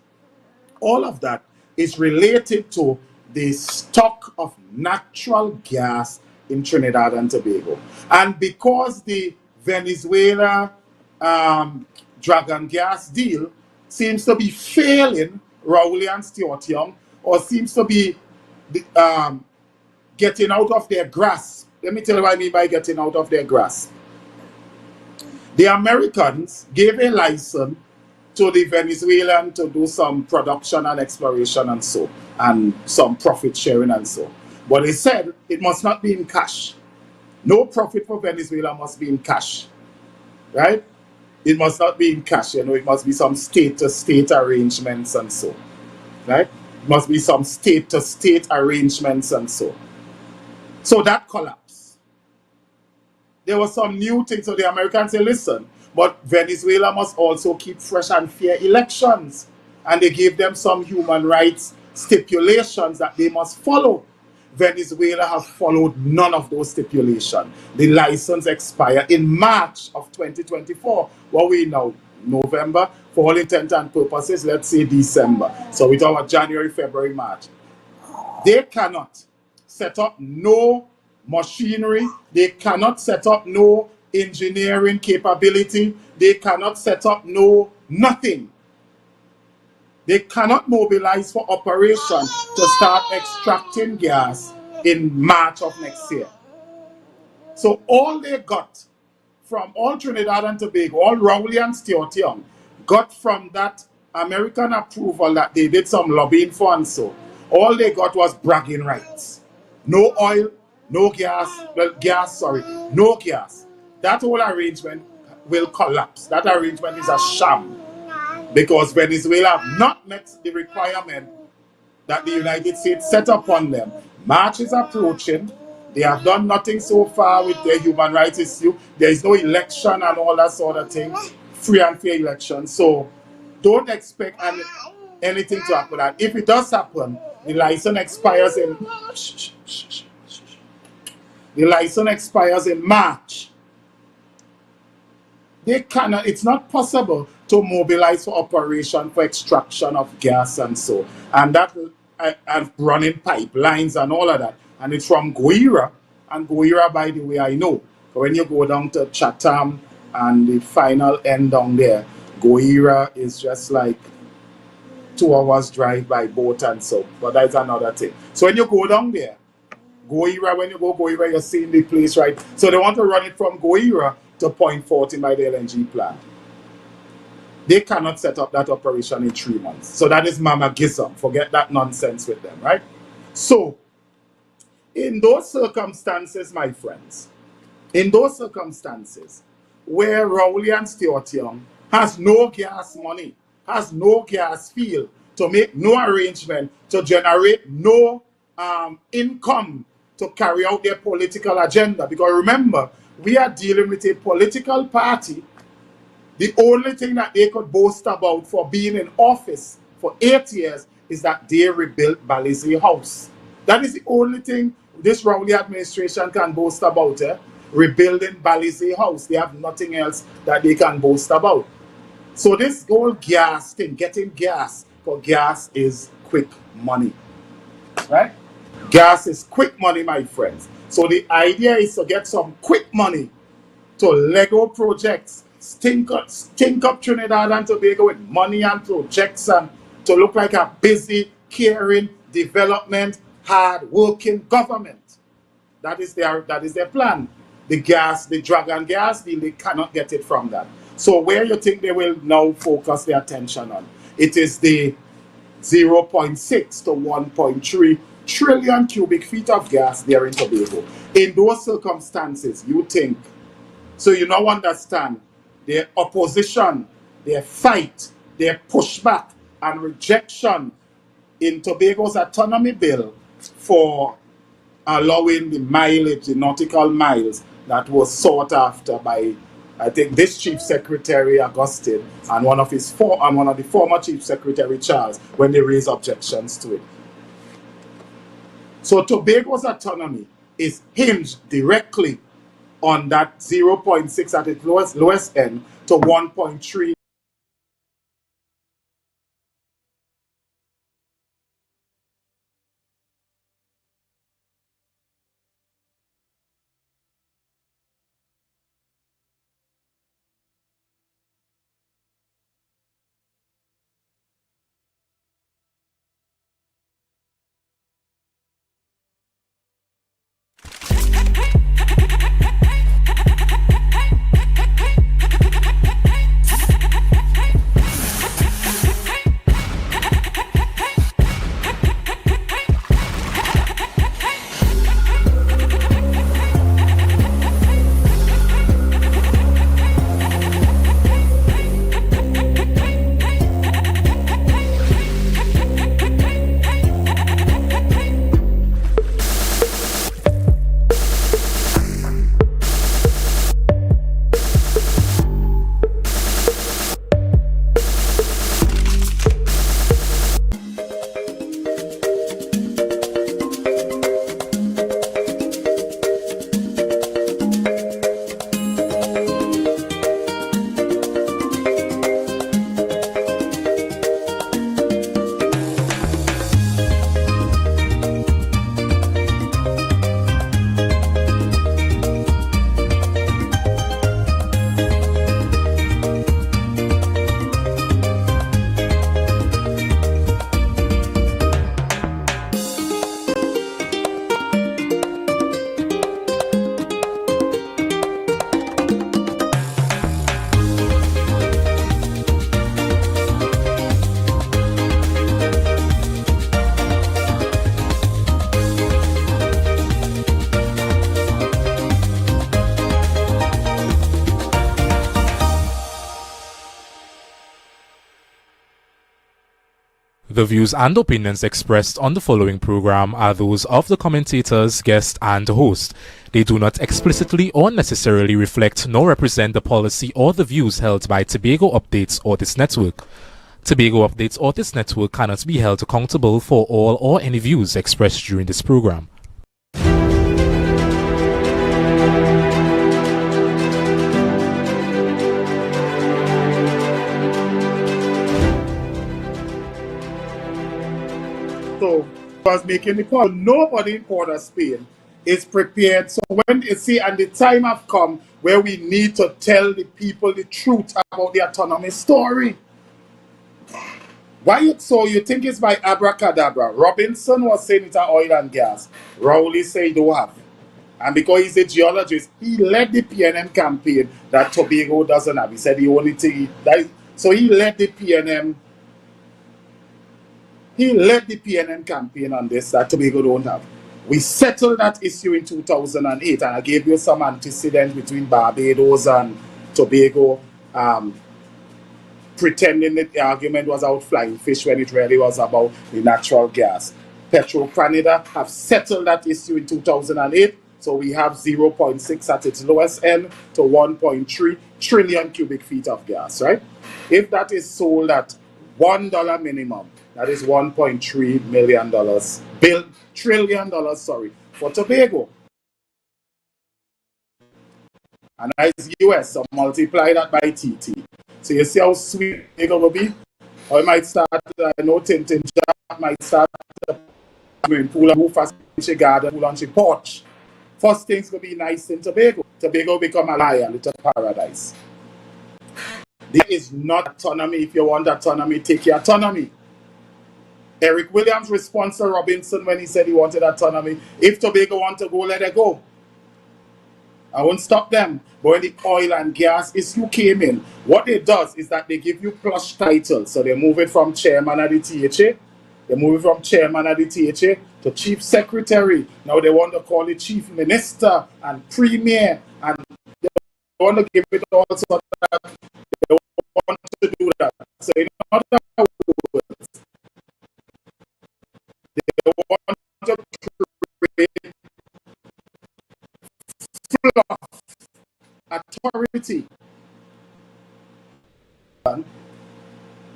is related to the stock of natural gas in Trinidad and Tobago. And because the Venezuela dragon gas deal seems to be failing Rowley and Stuart Young, or seems to be getting out of their grasp. Let me tell you what I mean by getting out of their grasp. The Americans gave a license to the Venezuelan to do some production and exploration and so, and some profit sharing and so. But they said it must not be in cash. No profit for Venezuela must be in cash, right? It must not be in cash, it must be some state-to-state arrangements and so, right? It must be some state-to-state arrangements and so. So that collapsed. There was some new things, so the Americans say, listen, but Venezuela must also keep fresh and fair elections. And they gave them some human rights stipulations that they must follow. Venezuela have followed none of those stipulations. The license expired in March of 2024. What we know, November, for all intents and purposes, let's say December. So we talk about January, February, March. They cannot set up no machinery. They cannot set up no engineering capability. They cannot set up no nothing. They cannot mobilize for operation to start extracting gas in March of next year. So all they got from all Trinidad and Tobago, all Rowley and Stuart Young, got from that American approval that they did some lobbying for and so, all they got was bragging rights. No oil, no gas, no gas. That whole arrangement will collapse. That arrangement is a sham because Venezuela have not met the requirement that the United States set upon them. March is approaching. They have done nothing so far with their human rights issue. There is no election and all that sort of thing. Free and fair election. So don't expect anything to happen. And if it does happen, the license expires in March. They cannot, it's not possible to mobilize for operation for extraction of gas and so. And that and running pipelines and all of that. And it's from Guira. And Guira, by the way, I know. When you go down to Chatham and the final end down there, Guira is just like 2 hours drive by boat and so. But that's another thing. So when you go down there, Guira, when you go Guira, you're seeing the place, right? So they want to run it from Guira to Point 14 by the LNG plant. They cannot set up that operation in 3 months. So that is mamagism. Forget that nonsense with them, right? So, in those circumstances, my friends, in those circumstances where Rowley and Stuart Young has no gas money, has no gas field, to make no arrangement, to generate no income to carry out their political agenda. Because remember, we are dealing with a political party. The only thing that they could boast about for being in office for 8 years is that they rebuilt Balizé House. That is the only thing this Rowley administration can boast about, rebuilding Balizé House. They have nothing else that they can boast about. So this whole gas thing, getting gas, for gas is quick money, right? Gas is quick money, my friends. So the idea is to get some quick money to Lego projects, stink up Trinidad and Tobago with money and projects and to look like a busy, caring, development, hard-working government. That is their plan. The gas, the dragon gas deal, they cannot get it from that. So where you think they will now focus their attention on? It is the 0.6 to 1.3 trillion cubic feet of gas there in Tobago. In those circumstances, you think, so you now understand their opposition, their fight, their pushback and rejection in Tobago's autonomy bill for allowing the mileage, the nautical miles that was sought after by, I think, this Chief Secretary Augustine and one of the former Chief Secretary Charles when they raised objections to it. So Tobago's autonomy is hinged directly on that 0.6 at its lowest end to 1.3. The views and opinions expressed on the following program are those of the commentators, guest, and host. They do not explicitly or necessarily reflect nor represent the policy or the views held by Tobago Updates or this network. Tobago Updates or this network cannot be held accountable for all or any views expressed during this program. So, was making the point, nobody in Port of Spain is prepared. So when you see, and the time have come where we need to tell the people the truth about the autonomy story. Why you think it's by abracadabra? Robinson was saying it's oil and gas. Rowley said he don't have. And because he's a geologist, he led the PNM campaign that Tobago doesn't have. He said the only thing so he led the PNM. He led the PNM campaign on this that Tobago don't have. We settled that issue in 2008, and I gave you some antecedents between Barbados and Tobago, pretending that the argument was about flying fish when it really was about the natural gas. Petro-Canada have settled that issue in 2008, so we have 0.6 at its lowest end to 1.3 trillion cubic feet of gas, right? If that is sold at $1 minimum, that is $1.3 trillion, for Tobago. And that's US, so multiply that by TT. So you see how sweet it's going to be? Or it might start, I know Tintin Jack might start pool and roof as she garden, pool on she porch. First thing's going to be nice in Tobago. Tobago become a little paradise. There is not autonomy. If you want autonomy, take your autonomy. Eric Williams' response to Robinson when he said he wanted autonomy, if Tobago want to go, let it go. I won't stop them. But when the oil and gas issue came in, what it does is that they give you plush titles. So they move it from chairman of the THA. They move it from chairman of the THA to chief secretary. Now they want to call it chief minister and premier. And they want to give it also that. They want to do that. So in other words, they want to create fluff, authority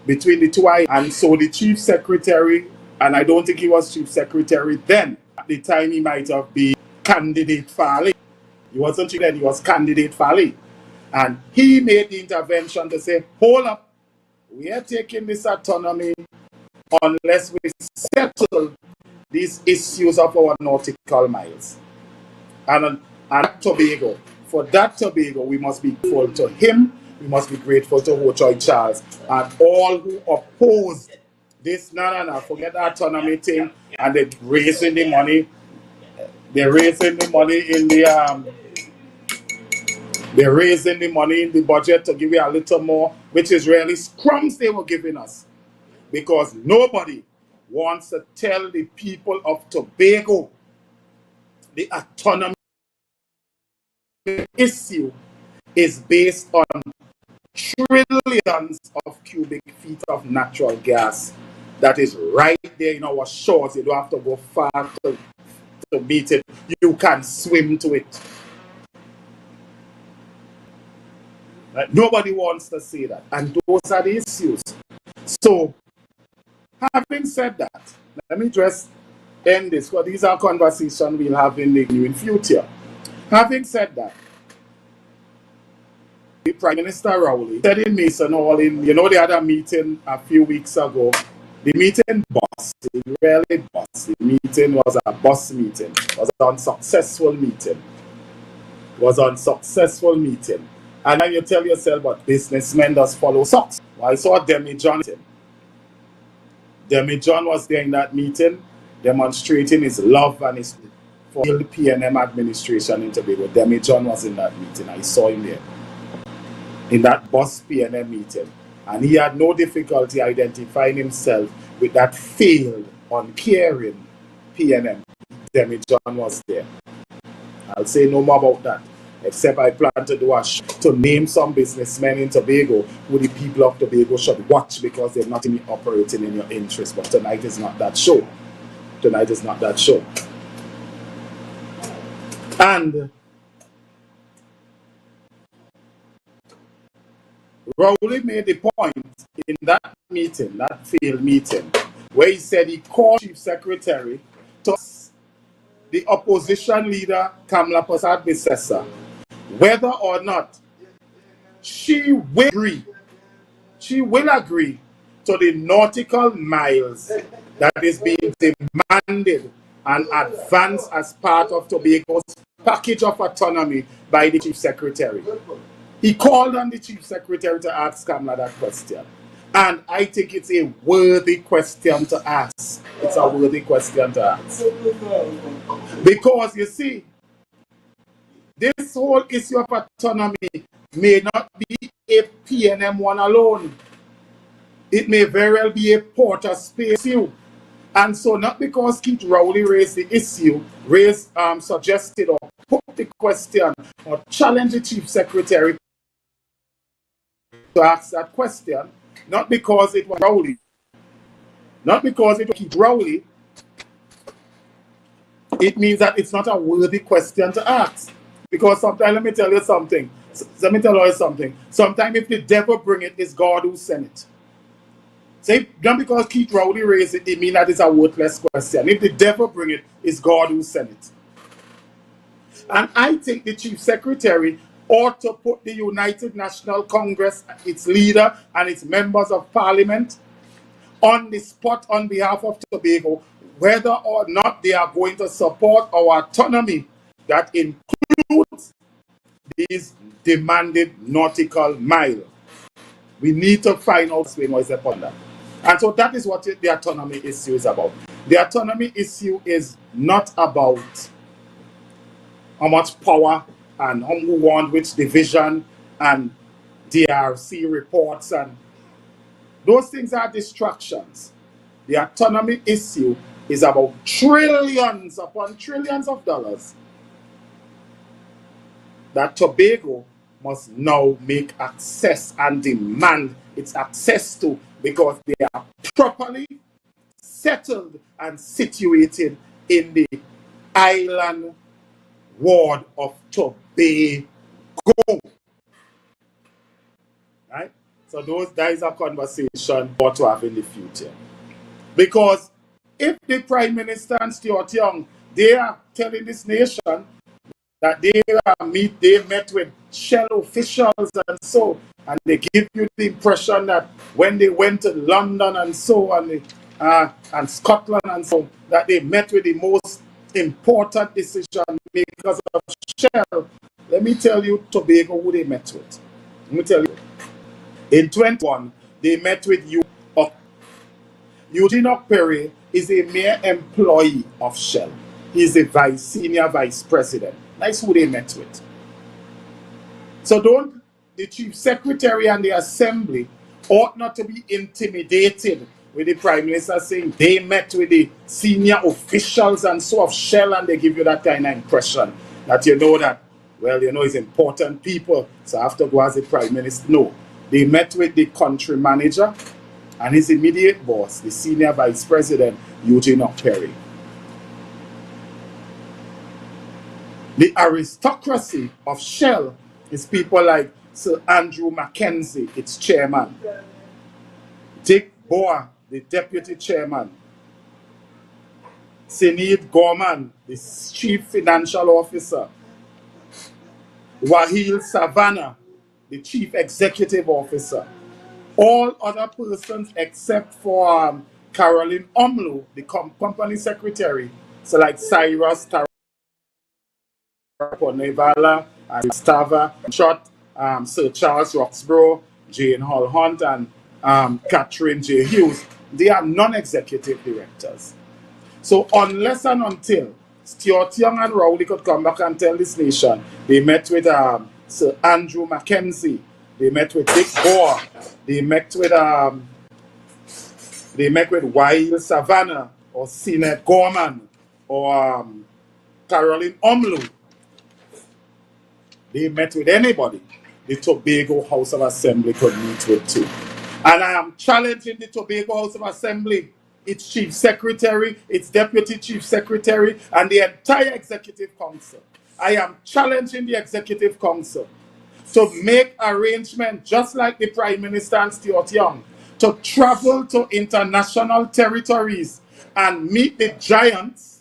between the two. And so the chief secretary, and I don't think he was chief secretary then, at the time he might have been candidate Farley. He wasn't chief then, he was candidate Farley. And he made the intervention to say, hold up, we are taking this autonomy unless we settle these issues of our nautical miles. And Tobago, for that Tobago, we must be grateful to him, we must be grateful to Ho Choi Charles, and all who opposed this, forget the autonomy thing, and they're raising the money. They're raising the money in the they're raising the money in the budget to give you a little more, which is really crumbs they were giving us. Because nobody wants to tell the people of Tobago the autonomy issue is based on trillions of cubic feet of natural gas that is right there in our shores. You don't have to go far to meet it. You can swim to it. Right? Nobody wants to say that. And those are the issues. So, having said that, let me just end this, because these are conversations we'll have in the future. Having said that, the Prime Minister Rowley said in Mason Hall, they had a meeting a few weeks ago. The meeting bust, it really bust. The meeting was a bust meeting. It was an unsuccessful meeting. And then you tell yourself, but businessmen does follow socks. Well, I saw Demi John. Demi John was there in that meeting, demonstrating his love and his for the PNM administration in Tobago. Demi John was in that meeting. I saw him there in that bus PNM meeting. And he had no difficulty identifying himself with that failed, uncaring PNM. Demi John was there. I'll say no more about that. except I plan to do to name some businessmen in Tobago who the people of Tobago should watch because they're not even operating in your interest. But tonight is not that show. Tonight is not that show. And Rowley made the point in that meeting, that failed meeting, where he said he called Chief Secretary to the opposition leader, Kamla Prasad Bissessa, whether or not she will agree to the nautical miles that is being demanded and advanced as part of Tobago's package of autonomy by the Chief Secretary. He called on the Chief Secretary to ask Kamla that question. And I think it's a worthy question to ask. It's a worthy question to ask. Because, you see, this whole issue of autonomy may not be a PNM one alone. It may very well be a Port of Spain issue. And so not because Keith Rowley raised the issue, suggested or put the question or challenged the Chief Secretary to ask that question, not because it was Rowley, not because it was Keith Rowley, it means that it's not a worthy question to ask. Because sometimes, let me tell you something. Sometimes if the devil bring it, it's God who sent it. Say, not because Keith Rowley raised it, it means that it's a worthless question. If the devil bring it, it's God who sent it. And I think the Chief Secretary ought to put the United National Congress, its leader and its members of parliament on the spot on behalf of Tobago, whether or not they are going to support our autonomy that includes these demanded nautical mile. We need to find out what is upon that. And so that is what the autonomy issue is about. The autonomy issue is not about how much power and who want which division and DRC reports, and those things are distractions. The autonomy issue is about trillions upon trillions of dollars that Tobago must now make access and demand its access to, because they are properly settled and situated in the island ward of Tobago. Right? So that is a conversation we ought to have in the future. Because if the Prime Minister and Stuart Young, they are telling this nation that they met with Shell officials and they give you the impression that when they went to London and so on, and Scotland and so on, that they met with the most important decision makers of Shell. Let me tell you, Tobago, who they met with. Let me tell you. In 21, they met with Eugene Okpere is a mere employee of Shell. He's a senior vice president. That's who they met with. So the Chief Secretary and the Assembly ought not to be intimidated with the Prime Minister saying they met with the senior officials and so of Shell, and they give you that kind of impression that it's important people, so I have to go as the Prime Minister. No, they met with the country manager and his immediate boss, the senior vice president, Eugene Okpere. The aristocracy of Shell is people like Sir Andrew Mackenzie, its chairman, Dick Boer, the deputy chairman, Sinead Gorman, the chief financial officer, Wahil Savannah, the chief executive officer. All other persons except for Caroline Omlu, the company secretary, so like Cyrus Taraponevala and Stava Shot, Sir Charles Roxborough, Jane Hall Hunt, and Catherine J. Hughes, they are non-executive directors. So unless and until Stuart Young and Rowley could come back and tell this nation, they met with Sir Andrew Mackenzie, they met with Dick Boer, they met with Wahil Savannah or Sinead Gorman or Caroline Omlu. They met with anybody the Tobago House of Assembly could meet with too. And I am challenging the Tobago House of Assembly, its Chief Secretary, its Deputy Chief Secretary, and the entire Executive Council. I am challenging the Executive Council to make arrangements, just like the Prime Minister and Stuart Young, to travel to international territories and meet the giants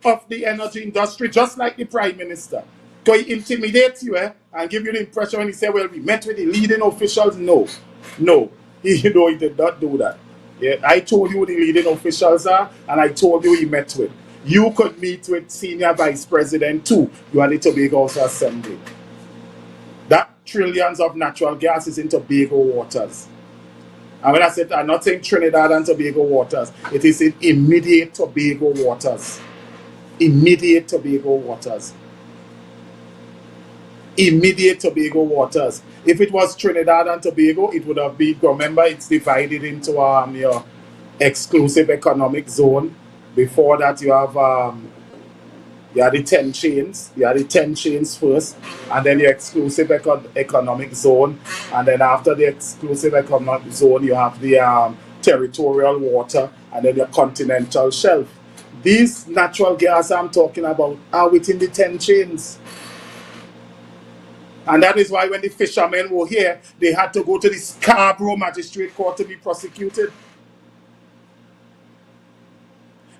of the energy industry, just like the Prime Minister. Because he intimidates you and give you the impression when he said, well, we met with the leading officials. No, he did not do that. Yeah, I told you who the leading officials are, and I told you he met with. You could meet with Senior Vice President too. You are the Tobago House Assembly. That trillions of natural gas is in Tobago waters. And when I said, I'm not saying Trinidad and Tobago waters, it is in immediate Tobago waters. Immediate Tobago waters. Immediate Tobago waters. If it was Trinidad and Tobago, it would have been, remember, it's divided into your exclusive economic zone. Before that, you have the 10 chains. You have the 10 chains first, and then your exclusive economic zone. And then after the exclusive economic zone, you have the territorial water, and then your continental shelf. These natural gas I'm talking about are within the 10 chains. And that is why when the fishermen were here, they had to go to the Scarborough Magistrate Court to be prosecuted.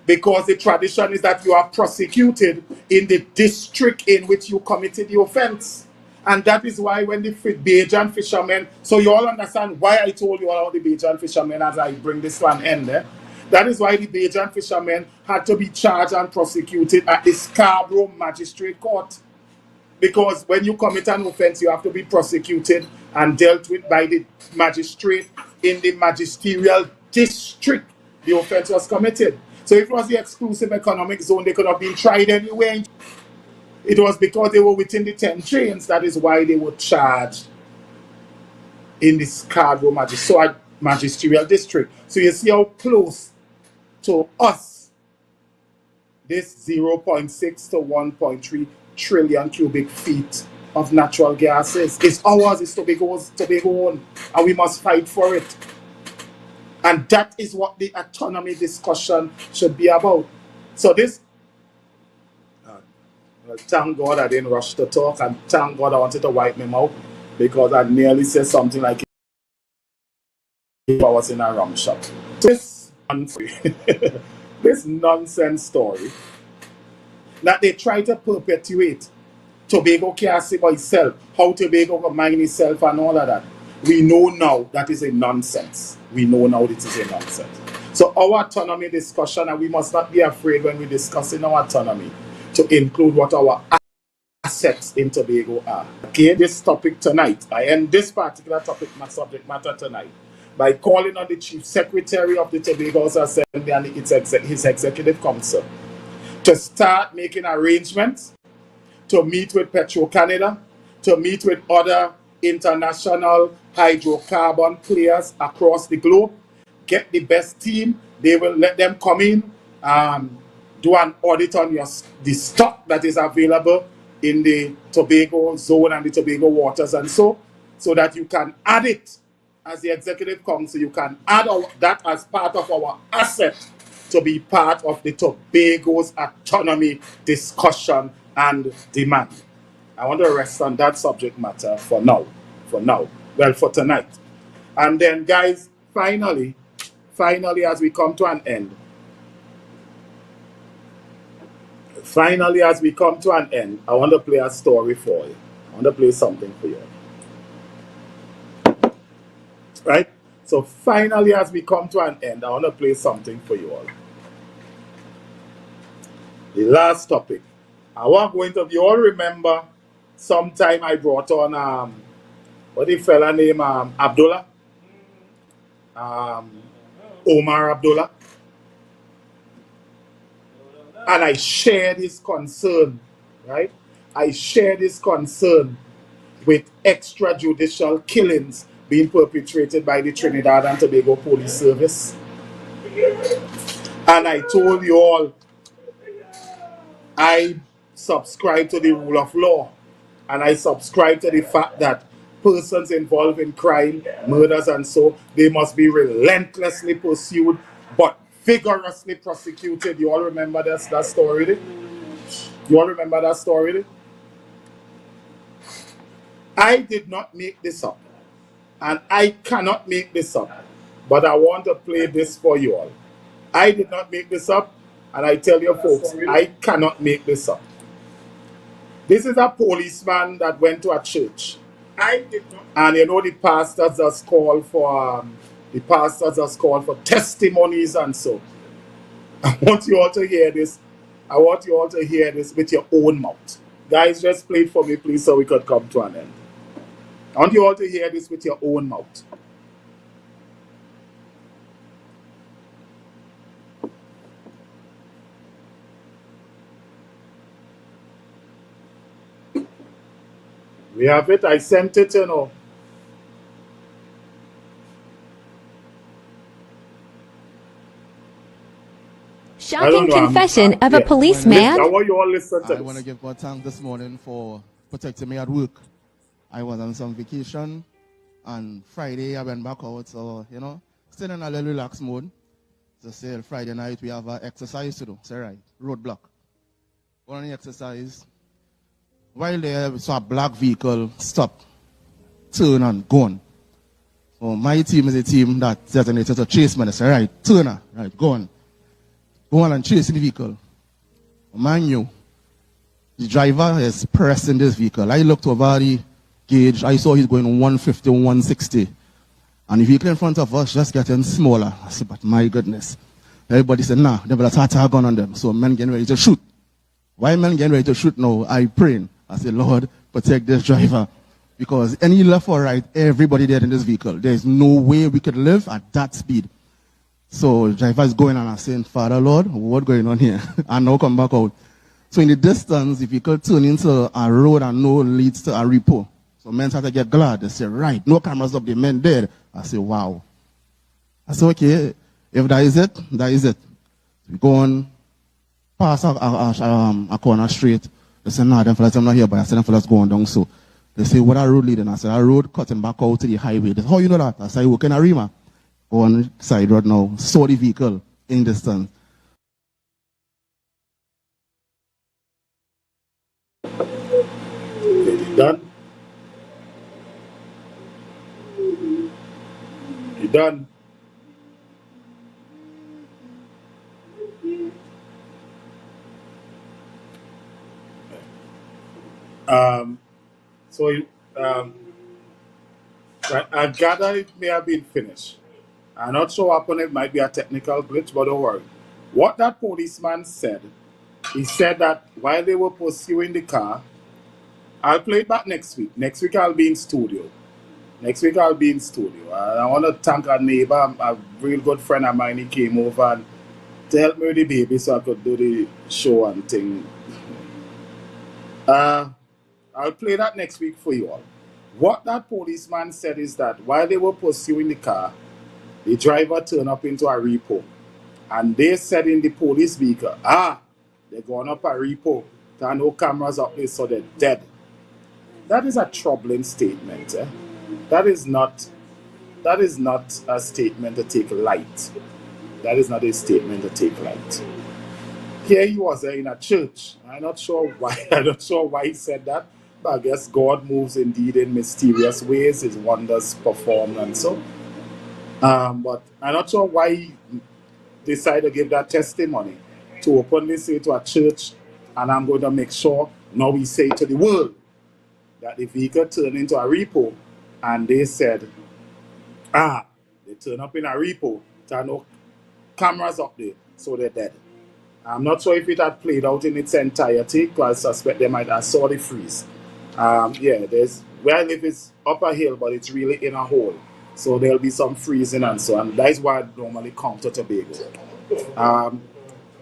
Because the tradition is that you are prosecuted in the district in which you committed the offense. And that is why when the Bajan fishermen, so you all understand why I told you about the Bajan fishermen as I bring this to an end. That is why the Bajan fishermen had to be charged and prosecuted at the Scarborough Magistrate Court. Because when you commit an offense, you have to be prosecuted and dealt with by the magistrate in the magisterial district the offense was committed. So if it was the exclusive economic zone, they could have been tried anywhere. It was because they were within the 10 chains, that is why they were charged in the Scarborough magisterial district. So you see how close to us this 0.6 to 1.3 trillion cubic feet of natural gas is. It's ours, it's Tobago's own, and we must fight for it. And that is what the autonomy discussion should be about. So this, well, thank God I didn't rush to talk, and thank God I wanted to wipe my mouth, because I nearly said something like if I was in a rum shop. This nonsense story that they try to perpetuate, Tobago can't say by itself, how Tobago can mine itself and all of that. We know now that is a nonsense. We know now it is a nonsense. So our autonomy discussion, and we must not be afraid when we discussing our autonomy to include what our assets in Tobago are. Okay, this topic tonight, I end this particular topic, my subject matter tonight, by calling on the Chief Secretary of the Tobago House Assembly and his Executive Council to start making arrangements to meet with Petro-Canada, to meet with other international hydrocarbon players across the globe, get the best team. They will let them come in, do an audit on the stock that is available in the Tobago zone and the Tobago waters, and so that you can add it as the Executive Council. You can add that as part of our asset to be part of the Tobago's autonomy discussion and demand. I want to rest on that subject matter for now. Well, for tonight. And then, guys, finally, as we come to an end, I want to play a story for you. I want to play something for you. Right? So finally, as we come to an end, I want to play something for you all. The last topic. I want going to, you all remember, sometime I brought on, what the fella named Abdullah? Omar Abdullah. And I shared his concern, right? I shared his concern with extrajudicial killings being perpetrated by the Trinidad and Tobago Police Service. And I told you all, I subscribe to the rule of law. And I subscribe to the fact that persons involved in crime, murders and so, they must be relentlessly pursued, but vigorously prosecuted. You all remember that story? You all remember that story? I did not make this up. And I cannot make this up. But I want to play this for you all. I did not make this up. And I tell you folks, I cannot make this up. This is a policeman that went to a church. And you know the pastors just call for testimonies and so. I want you all to hear this. I want you all to hear this with your own mouth. Guys, just play it for me, please, so we could come to an end. I want you all to hear this with your own mouth. We have it. I sent it, you know. Shocking confession of a policeman. I want you all listen to this. I want to give God thanks this morning for protecting me at work. I was on some vacation, and Friday I went back out, so, you know, still in a little relaxed mode. So say Friday night we have an exercise to do. Say right, roadblock. Going on the exercise. While there, we saw a black vehicle stop, turn and gone. So my team is a team that designated to chase me. They say, right, turn, right, gone. Go on and chase the vehicle. Mind you, the driver is pressing this vehicle. I looked over the gauge. I saw he's going 150, 160. And the vehicle in front of us just getting smaller. I said, but my goodness. Everybody said, nah, they will attack a gun on them. So men getting ready to shoot. Why men getting ready to shoot now? I praying. I said, Lord, protect this driver. Because any left or right, everybody dead in this vehicle. There's no way we could live at that speed. So the driver is going and I'm saying, Father, Lord, what's going on here? And now come back out. So in the distance, if you could turn into a road and no leads to a repo. So men start to get glad. They say, right, no cameras up there, men dead. I say, wow. I say, okay, if that is it, that is it. We go on past a corner straight. They say, nah, them fellas, I'm not here, but I said, them fellas going down. So they say, what a road leading? I said, a road cutting back out to the highway. They say, how you know that? I said, I work in a Rima. Go on side road now. Saw the vehicle in distance. You done? You done? I gather it may have been finished. I'm not sure what happened. It might be a technical glitch, but don't worry. What that policeman said, he said that while they were pursuing the car, I'll play it back next week. Next week I'll be in studio. I want to thank a neighbor, a real good friend of mine. He came over and to help me with the baby so I could do the show and thing. I'll play that next week for you all. What that policeman said is that while they were pursuing the car, the driver turned up into a repo. And they said in the police vehicle, they're going up a repo. There are no cameras up there, so they're dead. That is a troubling statement. That is not a statement to take light. That is not a statement to take light. Here he was in a church. I'm not sure why he said that, but I guess God moves indeed in mysterious ways. His wonders performed and so. But I'm not sure why he decided to give that testimony to openly say to a church, and I'm going to make sure now we say to the world that the vehicle turned into a repo, and they said, they turn up in a repo, there are no cameras up there, so they're dead. I'm not sure if it had played out in its entirety, because I suspect they might have saw the freeze. There's where I live is up a hill, but it's really in a hole. So there'll be some freezing and so on. That's why I normally come to Tobago.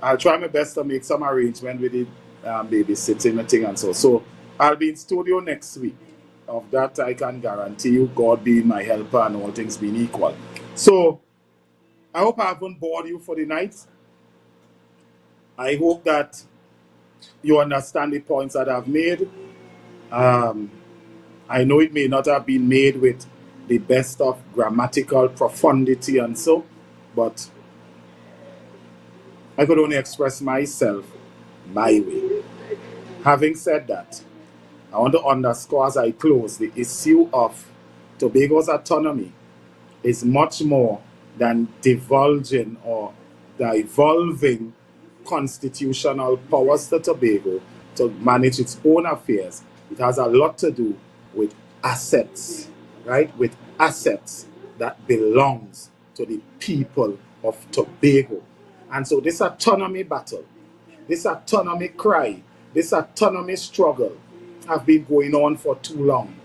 I'll try my best to make some arrangement with the babysitting and thing and so. So I'll be in studio next week. Of that I can guarantee you, God being my helper and all things being equal. So, I hope I haven't bored you for the night. I hope that you understand the points that I've made. I know it may not have been made with the best of grammatical profundity and so, but I could only express myself my way. Having said that, I want to underscore as I close the issue of Tobago's autonomy is much more than divulging or devolving constitutional powers to Tobago to manage its own affairs. It has a lot to do with assets, right? With assets that belongs to the people of Tobago. And so this autonomy battle, this autonomy cry, this autonomy struggle have been going on for too long.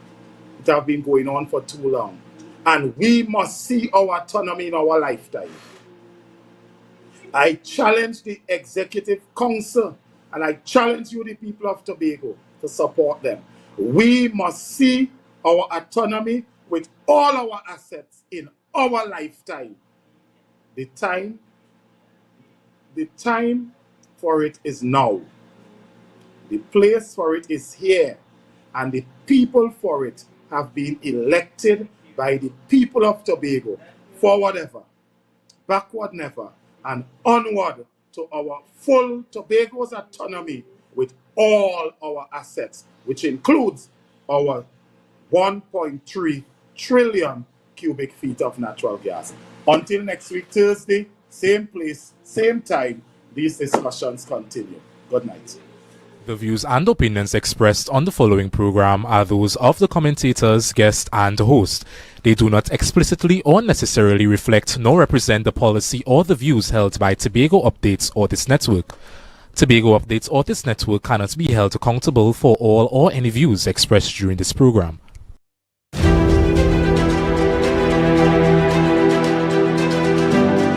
It have been going on for too long. And we must see our autonomy in our lifetime. I challenge the Executive Council and I challenge you, the people of Tobago, to support them. We must see our autonomy with all our assets in our lifetime. The time for it is now. The place for it is here. And the people for it have been elected by the people of Tobago. Forward ever, backward never, and onward to our full Tobago's autonomy with all our assets, which includes our 1.3 trillion cubic feet of natural gas. Until next week, Thursday, same place, same time, these discussions continue. Good night. The views and opinions expressed on the following program are those of the commentators, guest, and host. They do not explicitly or necessarily reflect nor represent the policy or the views held by Tobago Updates or this network. Tobago Updates or this network cannot be held accountable for all or any views expressed during this program.